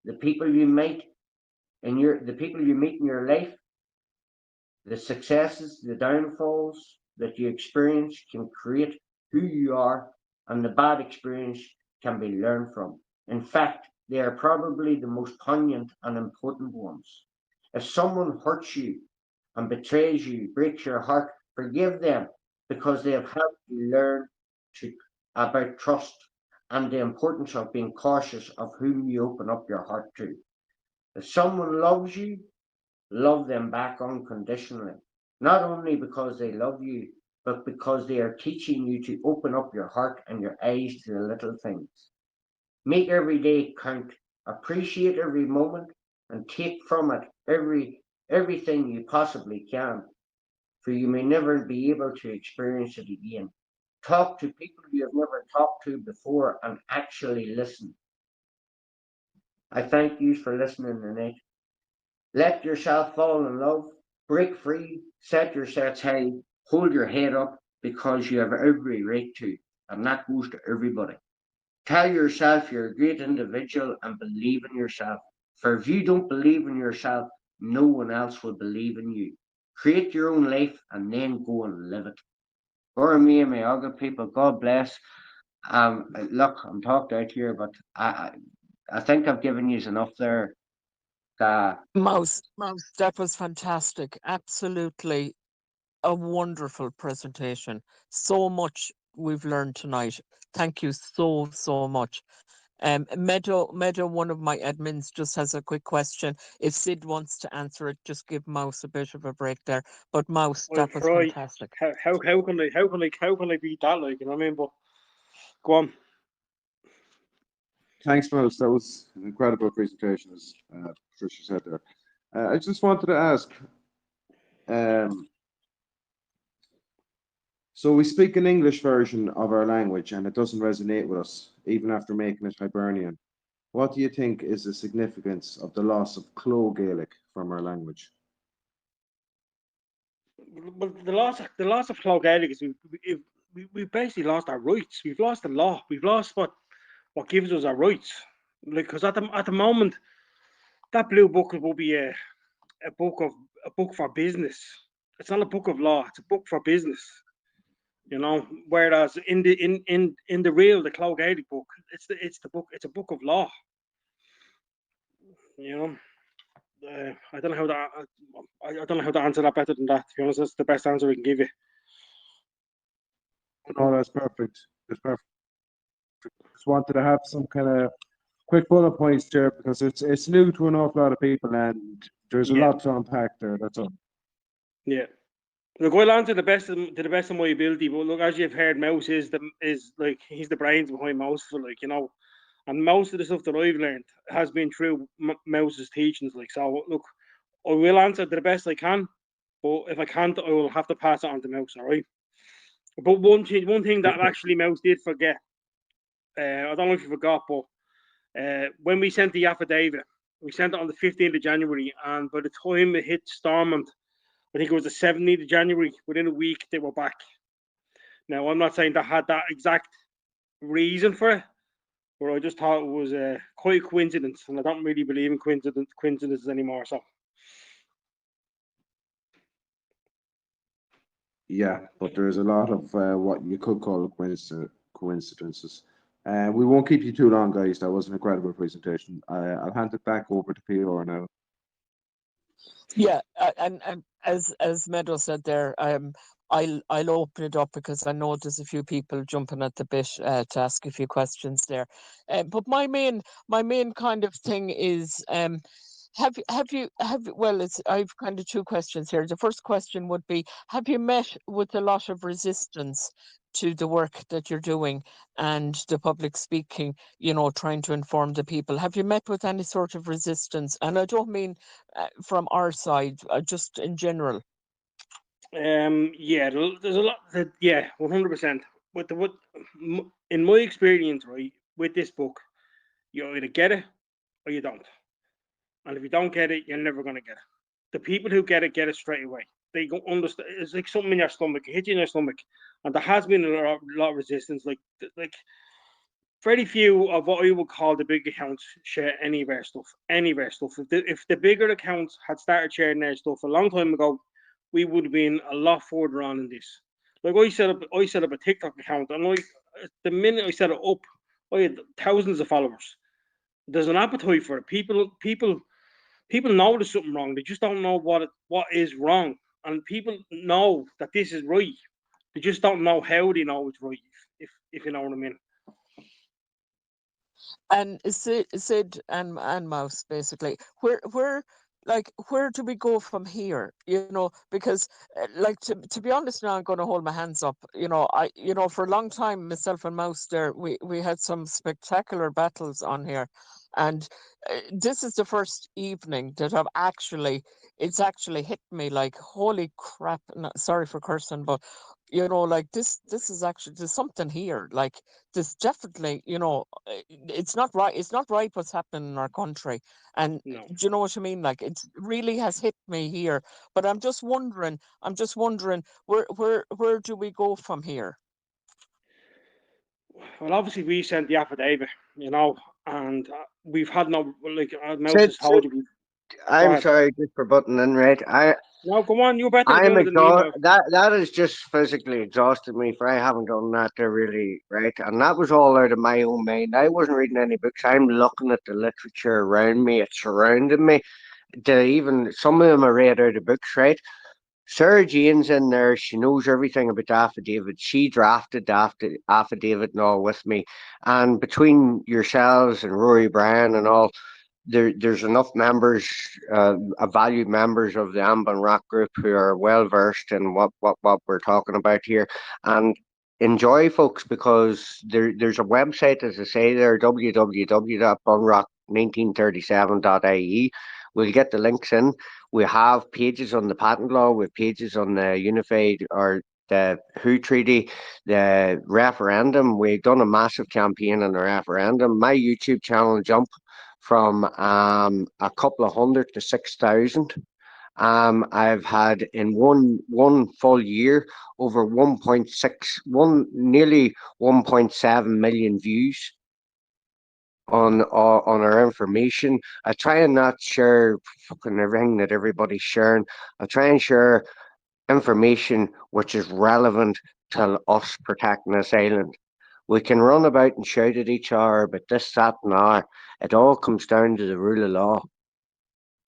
The people you meet in your life, the successes, the downfalls that you experience can create who you are, and the bad experience can be learned from. In fact, they are probably the most poignant and important ones. If someone hurts you and betrays you, breaks your heart, forgive them because they have helped you learn to, about trust and the importance of being cautious of whom you open up your heart to. If someone loves you, love them back unconditionally, not only because they love you, but because they are teaching you to open up your heart and your eyes to the little things. Make every day count, appreciate every moment, and take from it everything you possibly can, for you may never be able to experience it again. Talk to people you have never talked to before and actually listen. I thank you for listening tonight. Let yourself fall in love, break free, set your sights high, hold your head up because you have every right to, and that goes to everybody. Tell yourself you're a great individual and believe in yourself. For if you don't believe in yourself, no one else will believe in you. Create your own life and then go and live it. For me and my other people, God bless. Look, I'm talked out here, but I think I've given you enough there. Mouse, that was fantastic. Absolutely a wonderful presentation. So much we've learned tonight. Thank you so much. Meadow, one of my admins just has a quick question. If Sid wants to answer it, just give Mouse a bit of a break there. But Mouse, I'll that was try. fantastic. How can I beat that? Like, you know what I mean? But go on. Thanks, Miles. That was an incredible presentation, as Patricia said there. I just wanted to ask, um, so we speak an English version of our language and it doesn't resonate with us, even after making it Hibernian. What do you think is the significance of the loss of Gaelic from our language? Well, the loss of Clough Gaelic is we basically lost our rights. We've lost the law. We've lost what gives us our rights. Like, because at the moment, that blue book will be a book of a book for business. It's not a book of law. It's a book for business. You know, whereas in the real the Clough Gaelic book, it's the book. It's a book of law. You know, I don't know how to I don't know how to answer that better than that. To be honest, that's the best answer I can give you. No, that's perfect. That's perfect. Just wanted to have some kind of quick bullet points there because it's new to an awful lot of people and there's a Yeah, lot to unpack there. That's all. yeah. Look, I'll answer to the best of my ability. But look, as you've heard, Mouse is like he's the brains behind Mouse for like and most of the stuff that I've learned has been through Mouse's teachings. Like so, look, I will answer to the best I can, but if I can't, I will have to pass it on to Mouse. All right. But one thing that actually Mouse did forget. I don't know if you forgot, but when we sent the affidavit, we sent it on the 15th of January, and by the time it hit Stormont, I think it was the 17th of January. Within a week, they were back. Now, I'm not saying that had that exact reason for it, but I just thought it was quite a coincidence, and I don't really believe in coincidences anymore. So, Yeah, but there's a lot of what you could call coincidences. We won't keep you too long, guys. That was an incredible presentation. I'll hand it back over to Peter now. Yeah, and as Meadow said there, I'll open it up because I know there's a few people jumping at the bit to ask a few questions there. But my main kind of thing is well, it's I've kind of two questions here. The first question would be, have you met with a lot of resistance to the work that you're doing and the public speaking, trying to inform the people? Have you met with any sort of resistance? And I don't mean from our side, just in general. yeah, there's a lot. Yeah, 100%. In my experience, right, with this book, you either get it or you don't. And if you don't get it, you're never gonna get it. The people who get it straight away. They go understand. It's like something in your stomach, it hits you in your stomach, and there has been a lot of resistance. Like very few of what I would call the big accounts share any of their stuff. Any of their stuff. If the bigger accounts had started sharing their stuff a long time ago, we would have been a lot further on in this. Like I set up a TikTok account, and the minute I set it up, I had thousands of followers. There's an appetite for it. People know there's something wrong. They just don't know what is wrong. And people know that this is right. They just don't know how they know it's right. If you know what I mean. And Sid and Mouse, basically, where like, where do we go from here? You know, because like, to be honest, now I'm going to hold my hands up. You know, for a long time, myself and Mouse there, we had some spectacular battles on here, and this is the first evening that it's actually hit me like, holy crap! Sorry for cursing, but like, this is actually, there's something here. Like, this definitely, it's not right. It's not right what's happening in our country. And No. do you know what I mean? Like, it really has hit me here. But I'm just wondering, where do we go from here? Well, obviously we sent the affidavit, and we've had no, like, Mouse Sid, has told you. Go I'm ahead. sorry just for butting in, right? No, go on. You're better at I'm doing it than me, exhausted. Mouse. That has just physically exhausted me, for I haven't done that there really, right? And that was all out of my own mind. I wasn't reading any books. I'm looking at the literature around me. It's surrounding me. Even some of them are read out of books, right? Sarah Jane's in there. She knows everything about the affidavit. She drafted the affidavit and all with me. And between yourselves and Rory Bryan and all, there's enough members, valued members of the Amban Rock Group who are well versed in what we're talking about here. And enjoy, folks, because there's a website, as I say there, www.bunrock1937.ie. We'll get the links in. We have pages on the patent law, we have pages on the Unified or the WHO Treaty, the referendum. We've done a massive campaign on the referendum. My YouTube channel jumped from a couple of hundred to 6,000. I've had in one full year over 1.6, nearly 1.7 million views on our information. I try and not share fucking everything that everybody's sharing. I try and share information which is relevant to us protecting this island. We can run about and shout at each other about this, that, and that. It all comes down to the rule of law.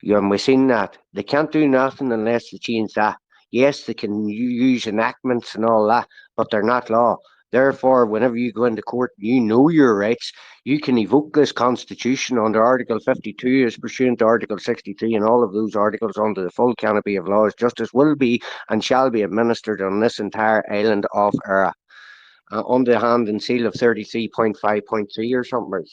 Yeah, and we've seen that. They can't do nothing unless they change that. Yes, they can use enactments and all that, but they're not law. Therefore, whenever you go into court, you know your rights. You can evoke this constitution under Article 52 as pursuant to Article 63 and all of those articles under the full canopy of laws. Justice will be and shall be administered on this entire island of Era on the hand and seal of 33.5.3 or something, or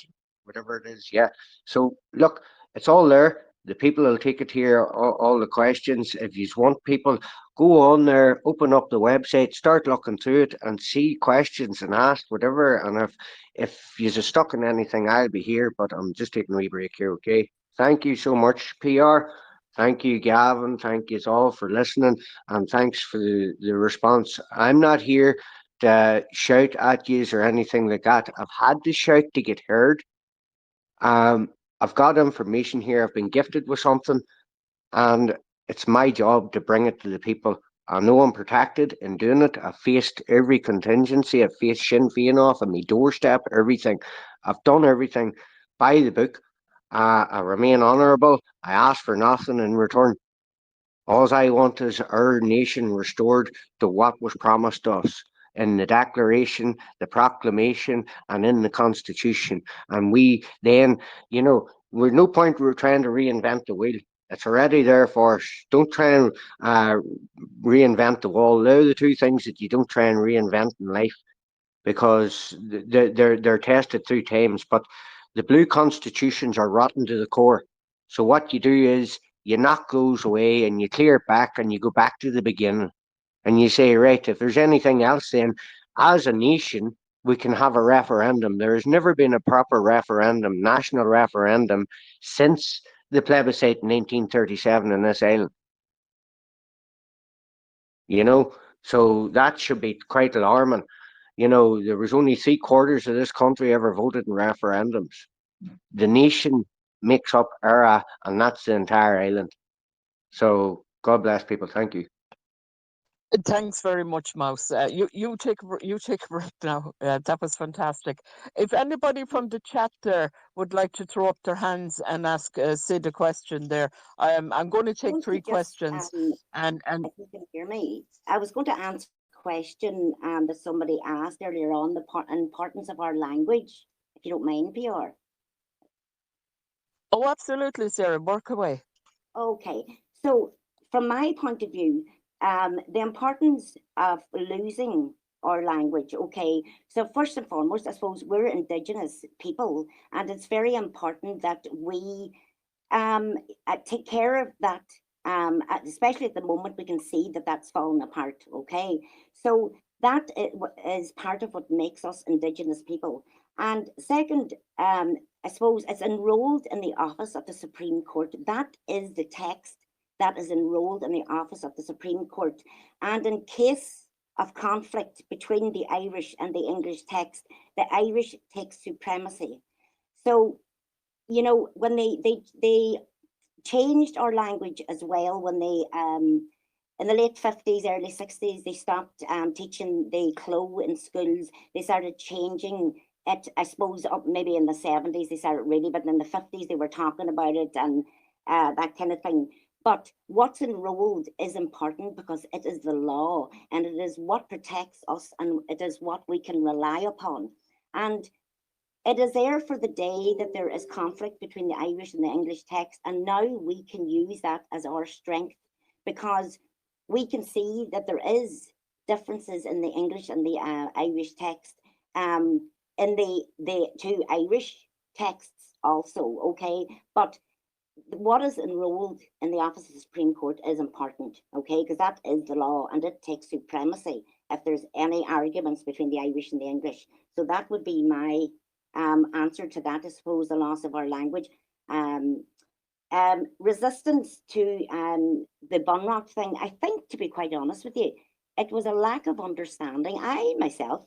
whatever it is. Yeah. So, look, it's all there. The people will take it here, all the questions. If you want people, go on there, open up the website, start looking through it and see questions and ask whatever. And if you're stuck in anything, I'll be here, but I'm just taking a wee break here, okay? Thank you so much, PR. Thank you, Gavin. Thank you all for listening, and thanks for the response. I'm not here to shout at you or anything like that. I've had to shout to get heard. Um, I've got information here. I've been gifted with something, and it's my job to bring it to the people. I know I'm protected in doing it. I've faced every contingency. I've faced Sinn Féin off on my doorstep, everything. I've done everything by the book. I remain honourable. I ask for nothing in return. All I want is our nation restored to what was promised us in the Declaration, the Proclamation, and in the Constitution. And we then, we're no point we're trying to reinvent the wheel. It's already there for us. Don't try and uh, reinvent the wall. They're the two things that you don't try and reinvent in life because they're tested through times. But the blue constitutions are rotten to the core. So what you do is you knock those away and you clear it back and you go back to the beginning and you say, right, if there's anything else, then as a nation we can have a referendum. There has never been a proper referendum, national referendum, since the plebiscite in 1937 in this island. So that should be quite alarming. There was only 3/4 of this country ever voted in referendums. The nation makes up ERA, and that's the entire island. So God bless people. Thank you. Thanks very much, Mouse. You take a break now. That was fantastic. If anybody from the chat there would like to throw up their hands and ask Sid a question there, I'm going to take want to three just, questions. And if you can hear me, I was going to answer a question that somebody asked earlier on, the importance of our language, if you don't mind, PR. oh, absolutely, Sarah, work away. Okay, so from my point of view, the importance of losing our language, okay, so first and foremost, I suppose we're Indigenous people, and it's very important that we um, take care of that, especially at the moment we can see that that's falling apart, okay? So that is part of what makes us Indigenous people. And second, I suppose it's enrolled in the office of the Supreme Court. That is the text that is enrolled in the office of the Supreme Court. And in case of conflict between the Irish and the English text, the Irish takes supremacy. So, you know, when they changed our language as well when they in the late 50s, early 60s, they stopped teaching the clo in schools. They started changing it, I suppose, up maybe in the 70s, they started really, but in the 50s, they were talking about it and that kind of thing. But what's enrolled is important because it is the law and it is what protects us and it is what we can rely upon. And it is there for the day that there is conflict between the Irish and the English text, and now we can use that as our strength because we can see that there is differences in the English and the Irish text, in the two Irish texts also, okay? But what is enrolled in the office of the Supreme Court is important, okay? Because that is the law and it takes supremacy if there's any arguments between the Irish and the English. So that would be my answer to that, I suppose, the loss of our language. Um, Resistance to the Bunrock thing, I think, to be quite honest with you, it was a lack of understanding. I myself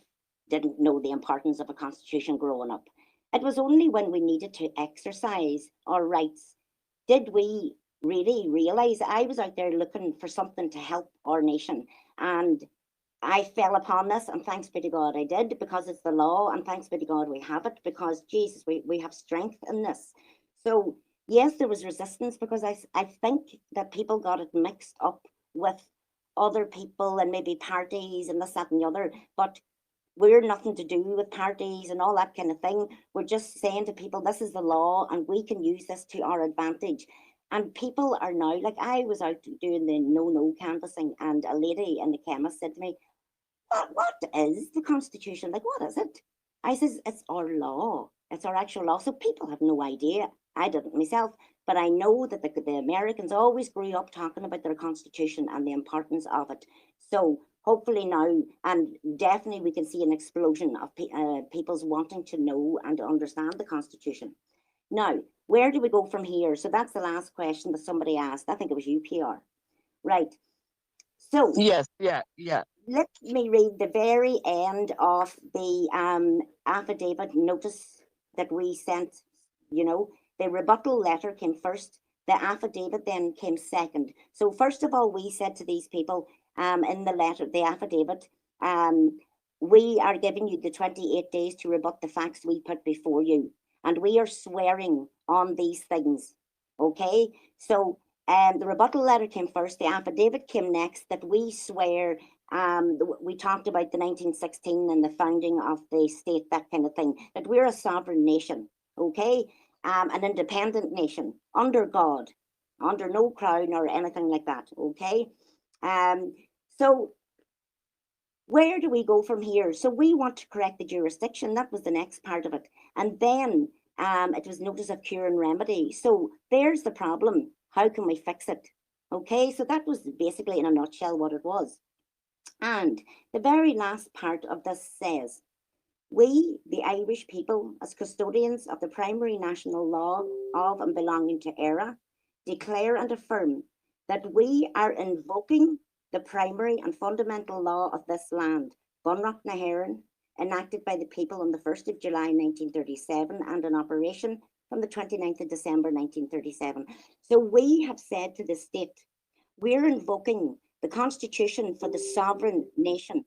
didn't know the importance of a constitution growing up. It was only when we needed to exercise our rights did we really realize. I was out there looking for something to help our nation, and I fell upon this, and thanks be to God I did, because it's the law, and thanks be to God we have it, because Jesus, we have strength in this. So, yes, there was resistance because I think that people got it mixed up with other people and maybe parties and this, that, and the other. But we're nothing to do with parties and all that kind of thing. We're just saying to people, this is the law and we can use this to our advantage. And people are now, like I was out doing the no canvassing, and a lady in the chemist said to me, what is the Constitution? Like, what is it? I says, it's our law. It's our actual law. So people have no idea. I didn't myself, but I know that the Americans always grew up talking about their Constitution and the importance of it. So hopefully now, and definitely we can see an explosion of people's wanting to know and to understand the Constitution. Now, where do we go from here? So that's the last question that somebody asked. I think it was you, PR. Right. So Yes, yeah, yeah. let me read the very end of the affidavit notice that we sent. You know, the rebuttal letter came first, the affidavit then came second. So, first of all, we said to these people in the letter, the affidavit, we are giving you the 28 days to rebut the facts we put before you, and we are swearing on these things. Okay, so the rebuttal letter came first, the affidavit came next, that we swear. We talked about the 1916 and the founding of the state, that kind of thing, that we're a sovereign nation, okay, an independent nation under God, under no crown or anything like that, okay. So where do we go from here? So we want to correct the jurisdiction. That was the next part of it. And then it was notice of cure and remedy. So there's the problem. How can we fix it? Okay, so that was basically in a nutshell what it was. And the very last part of this says, we, the Irish people, as custodians of the primary national law of and belonging to ERA, declare and affirm that we are invoking the primary and fundamental law of this land, Bunrock na hÉireann, enacted by the people on the 1st of July 1937 and in operation from the 29th of December 1937. So we have said to the state, we're invoking the Constitution for the sovereign nation,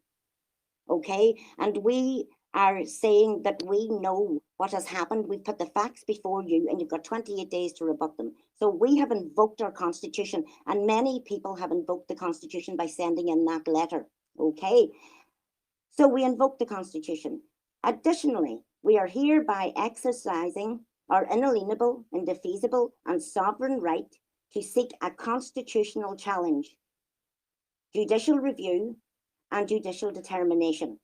okay? And we are saying that we know what has happened. We've put the facts before you and you've got 28 days to rebut them. So we have invoked our Constitution, and many people have invoked the Constitution by sending in that letter, okay? So we invoke the Constitution. Additionally, we are hereby exercising our inalienable, indefeasible, and sovereign right to seek a constitutional challenge, judicial review, and judicial determination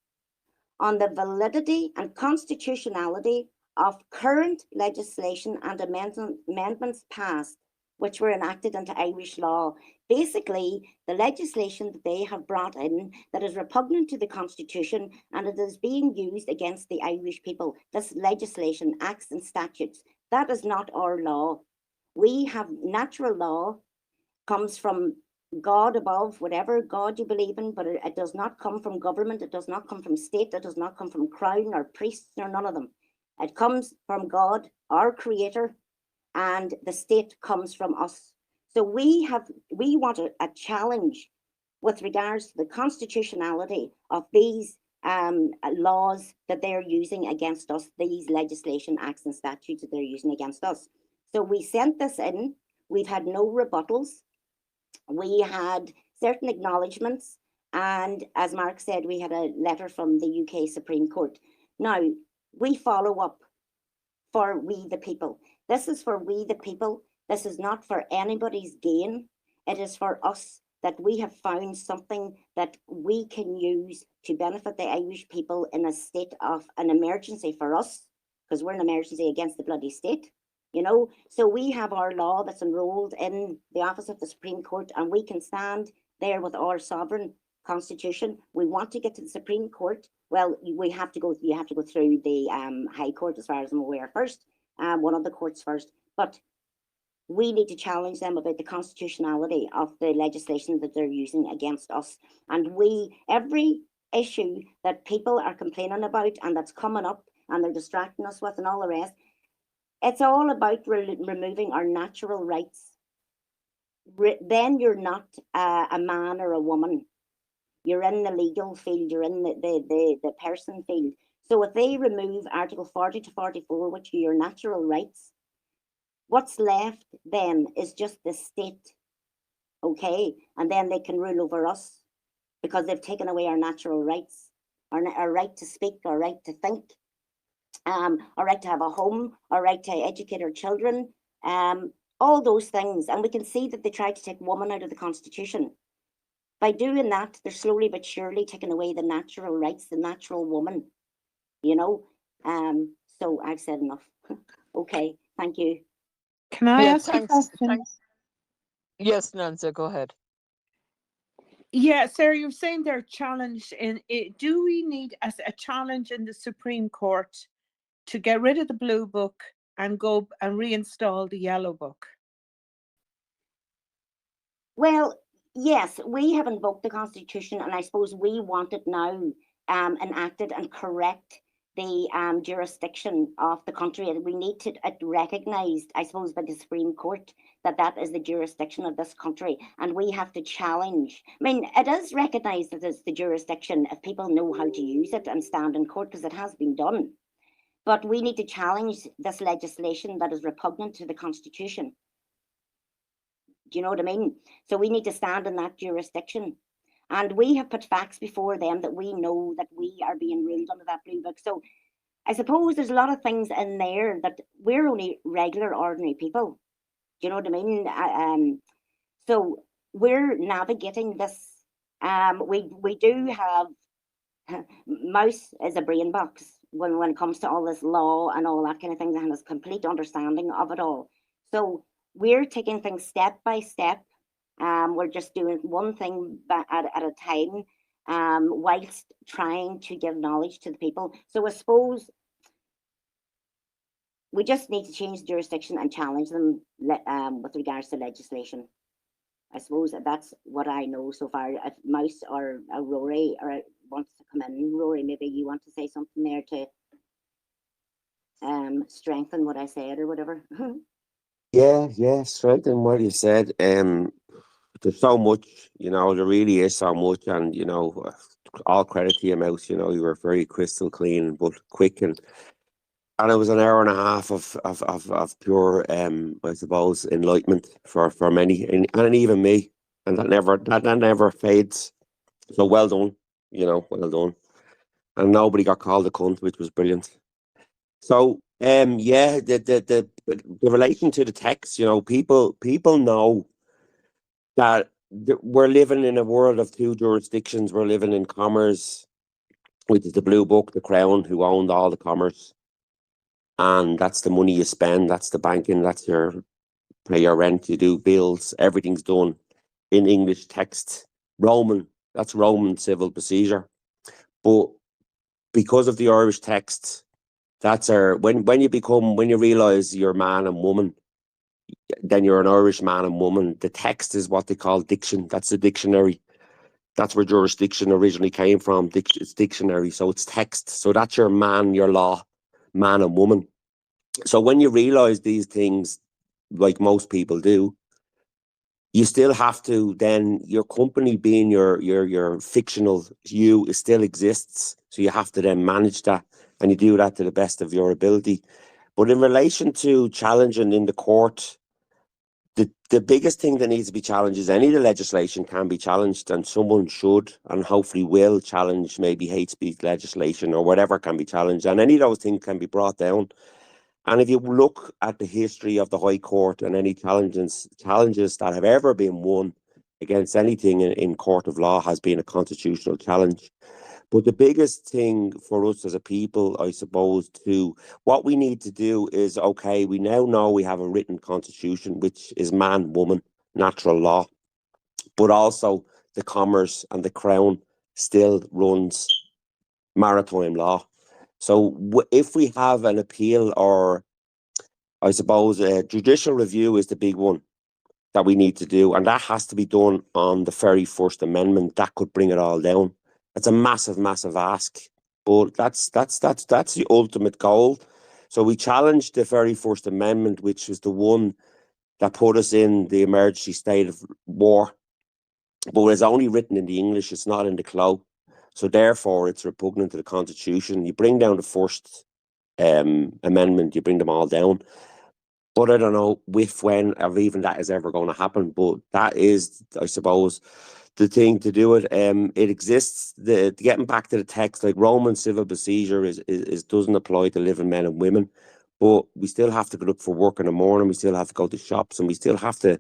on the validity and constitutionality of current legislation and amendments passed which were enacted into Irish law. Basically, the legislation that they have brought in that is repugnant to the Constitution and it is being used against the Irish people. This legislation, acts and statutes, that is not our law. We have natural law, comes from God above, whatever God you believe in, but it does not come from government, it does not come from state, it does not come from crown or priests or none of them. It comes from God, our creator, and the state comes from us. So we want a challenge with regards to the constitutionality of these laws that they're using against us, these legislation, acts and statutes that they're using against us. So we sent this in, we've had no rebuttals. We had certain acknowledgements, and as Mark said, we had a letter from the UK Supreme Court. Now, we follow up for we the people. This is for we the people. This is not for anybody's gain. It is for us that we have found something that we can use to benefit the Irish people in a state of an emergency for us, because we're an emergency against the bloody state. You know, so we have our law that's enrolled in the office of the Supreme Court, and we can stand there with our sovereign constitution. We want to get to the Supreme Court. Well, you have to go through the High Court, as far as I'm aware, first, one of the courts first. But we need to challenge them about the constitutionality of the legislation that they're using against us. And every issue that people are complaining about and that's coming up and they're distracting us with and all the rest, it's all about removing our natural rights. Then you're not a man or a woman. You're in the legal field, you're in the person field. So if they remove Article 40 to 44, which are your natural rights, what's left then is just the state, okay? And then they can rule over us because they've taken away our natural rights, our right to speak, our right to think, our right to have a home, our right to educate our children, all those things. And we can see that they tried to take woman out of the Constitution. By doing that, they're slowly but surely taking away the natural rights, the natural woman, you know. So I've said enough. Okay, thank you. Can I Yeah, ask a thanks. question? Thanks. Yes, Nancy, go ahead. Yeah, Sarah, you're saying they're challenged in it. Do we need a challenge in the Supreme Court to get rid of the blue book and go and reinstall the yellow book? Well, yes, we have invoked the Constitution, and I suppose we want it now enacted and correct the jurisdiction of the country. And we need to recognised, I suppose, by the Supreme Court that that is the jurisdiction of this country, and we have to challenge. I mean, it is recognised that it's the jurisdiction if people know how to use it and stand in court, because it has been done. But we need to challenge this legislation that is repugnant to the Constitution. Do you know what I mean? So we need to stand in that jurisdiction. And we have put facts before them that we know that we are being ruled under that blue book. So I suppose there's a lot of things in there that we're only regular, ordinary people. Do you know what I mean? So we're navigating this. We do have, Mouse is a brain box when it comes to all this law and all that kind of thing, and has complete understanding of it all. So we're taking things step by step. We're just doing one thing at a time, whilst trying to give knowledge to the people. So I suppose we just need to change the jurisdiction and challenge them with regards to legislation. I suppose that's what I know so far. If Mouse or Rory wants to come in, Rory, maybe you want to say something there to strengthen what I said or whatever. Yeah, strengthen what you said. There's so much, there really is so much, and all credit to you, Mouse. You were very crystal clean but quick, and it was an hour and a half of pure, I suppose, enlightenment for many, and even me, and that never fades. So well done, well done, and nobody got called a cunt, which was brilliant. So Yeah, the relation to the text, people know that we're living in a world of two jurisdictions. We're living in commerce, which is the Blue Book, the Crown, who owned all the commerce, and that's the money you spend. That's the banking. That's your pay your rent. You do bills. Everything's done in English text. Roman. That's Roman civil procedure. But because of the Irish text, that's our when you realise you're man and woman, then you're an Irish man and woman. The text is what they call diction. That's the dictionary. That's where jurisdiction originally came from. It's dictionary, so it's text. So that's your man, your law, man and woman. So when you realise these things, like most people do, you still have to then your company being your fictional you, it still exists. So you have to then manage that, and you do that to the best of your ability. But in relation to challenging in the court, the biggest thing that needs to be challenged is any of the legislation can be challenged, and someone should and hopefully will challenge maybe hate speech legislation or whatever can be challenged, and any of those things can be brought down. And if you look at the history of the High Court and any challenges that have ever been won against anything in court of law has been a constitutional challenge. But the biggest thing for us as a people, I suppose, what we need to do is, okay, we now know we have a written constitution, which is man, woman, natural law, but also the commerce and the crown still runs maritime law. So if we have an appeal, or I suppose a judicial review is the big one that we need to do, and that has to be done on the very First Amendment. That could bring it all down. It's a massive, massive ask, but that's the ultimate goal. So we challenged the very First Amendment, which was the one that put us in the emergency state of war, but it's only written in the English. It's not in the Clo. So therefore, it's repugnant to the Constitution. You bring down the First Amendment, you bring them all down. But I don't know if, when, or even that is ever going to happen. But that is, I suppose, the thing to do it. It exists. Getting back to the text, like Roman civil procedure is doesn't apply to living men and women. But we still have to go look for work in the morning. We still have to go to shops, and we still have to,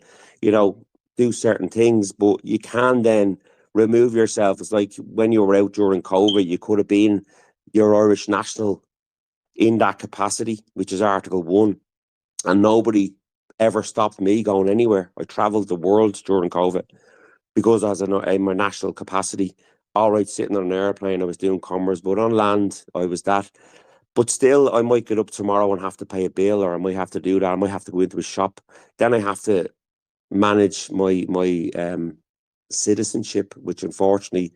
do certain things. But you can then remove yourself. It's like when you were out during COVID, you could have been your Irish national in that capacity, which is Article 1. And nobody ever stopped me going anywhere. I travelled the world during COVID because I was in my national capacity. All right, sitting on an airplane, I was doing commerce, but on land, I was that. But still, I might get up tomorrow and have to pay a bill, or I might have to do that. I might have to go into a shop. Then I have to manage my citizenship, which unfortunately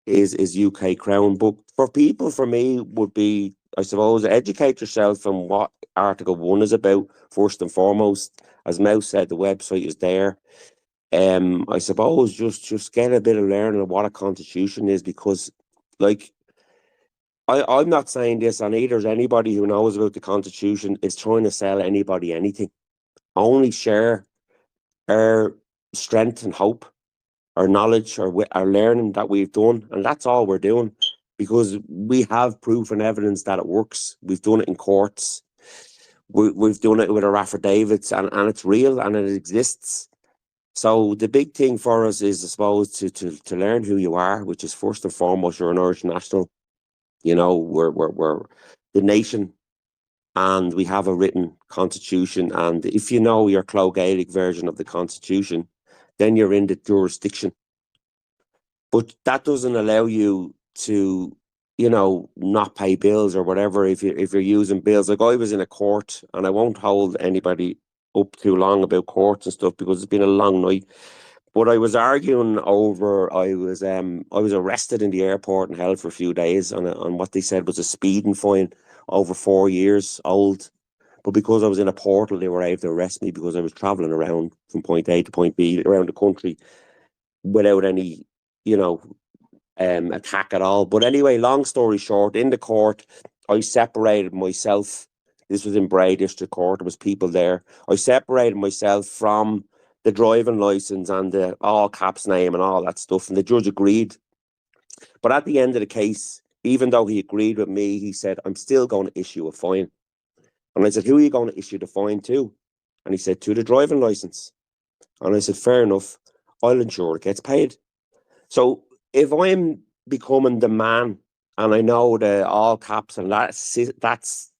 is UK Crown. But for me, would be, I suppose, educate yourself on what Article 1 is about, first and foremost. As Mouse said, the website is there. I suppose just get a bit of learning of what a constitution is, because, like, I'm not saying this, and either anybody who knows about the constitution is trying to sell anybody anything. Only share our strength and hope, our knowledge, our learning that we've done, and that's all we're doing, because we have proof and evidence that it works. We've done it in courts. We've done it with our affidavits, and it's real and it exists. So the big thing for us is, I suppose, to learn who you are, which is first and foremost you're an Irish national. We're the nation, and we have a written constitution. And if you know your Clo Gaelic version of the constitution, then you're in the jurisdiction. But that doesn't allow you to, not pay bills or whatever if you're using bills. Like, I was in a court, and I won't hold anybody up too long about courts and stuff because it's been a long night. But I was arguing over, I was arrested in the airport and held for a few days on what they said was a speeding fine over 4 years old. But because I was in a portal, they were able to arrest me because I was travelling around from point A to point B around the country without any, attack at all. But anyway, long story short, in the court, I separated myself. This was in Bray District Court. There was people there. I separated myself from the driving licence and the all caps name and all that stuff. And the judge agreed. But at the end of the case, even though he agreed with me, he said, I'm still going to issue a fine. And I said, who are you going to issue the fine to? And he said, to the driving license. And I said, fair enough, I'll ensure it gets paid. So if I'm becoming the man, and I know the all caps and that's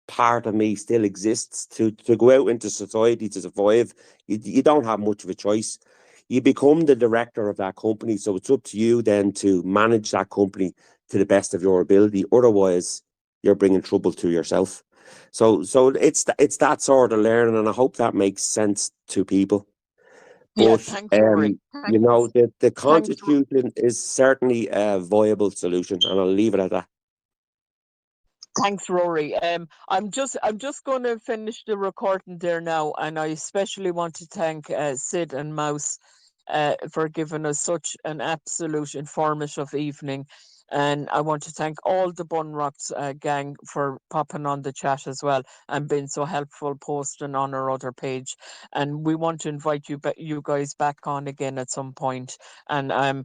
part of me still exists to go out into society to survive, you don't have much of a choice. You become the director of that company, so it's up to you then to manage that company to the best of your ability. Otherwise, you're bringing trouble to yourself. So it's that sort of learning, and I hope that makes sense to people. Yeah, But thanks, Rory. you know, the Thanks, constitution is certainly a viable solution, and I'll leave it at that. Thanks, Rory. I'm just going to finish the recording there now, and I especially want to thank Sid and Mouse for giving us such an absolute informative evening. And I want to thank all the Bunrocks gang for popping on the chat as well and being so helpful posting on our other page. And we want to invite you guys back on again at some point. And I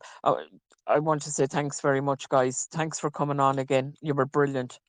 want to say thanks very much, guys. Thanks for coming on again. You were brilliant.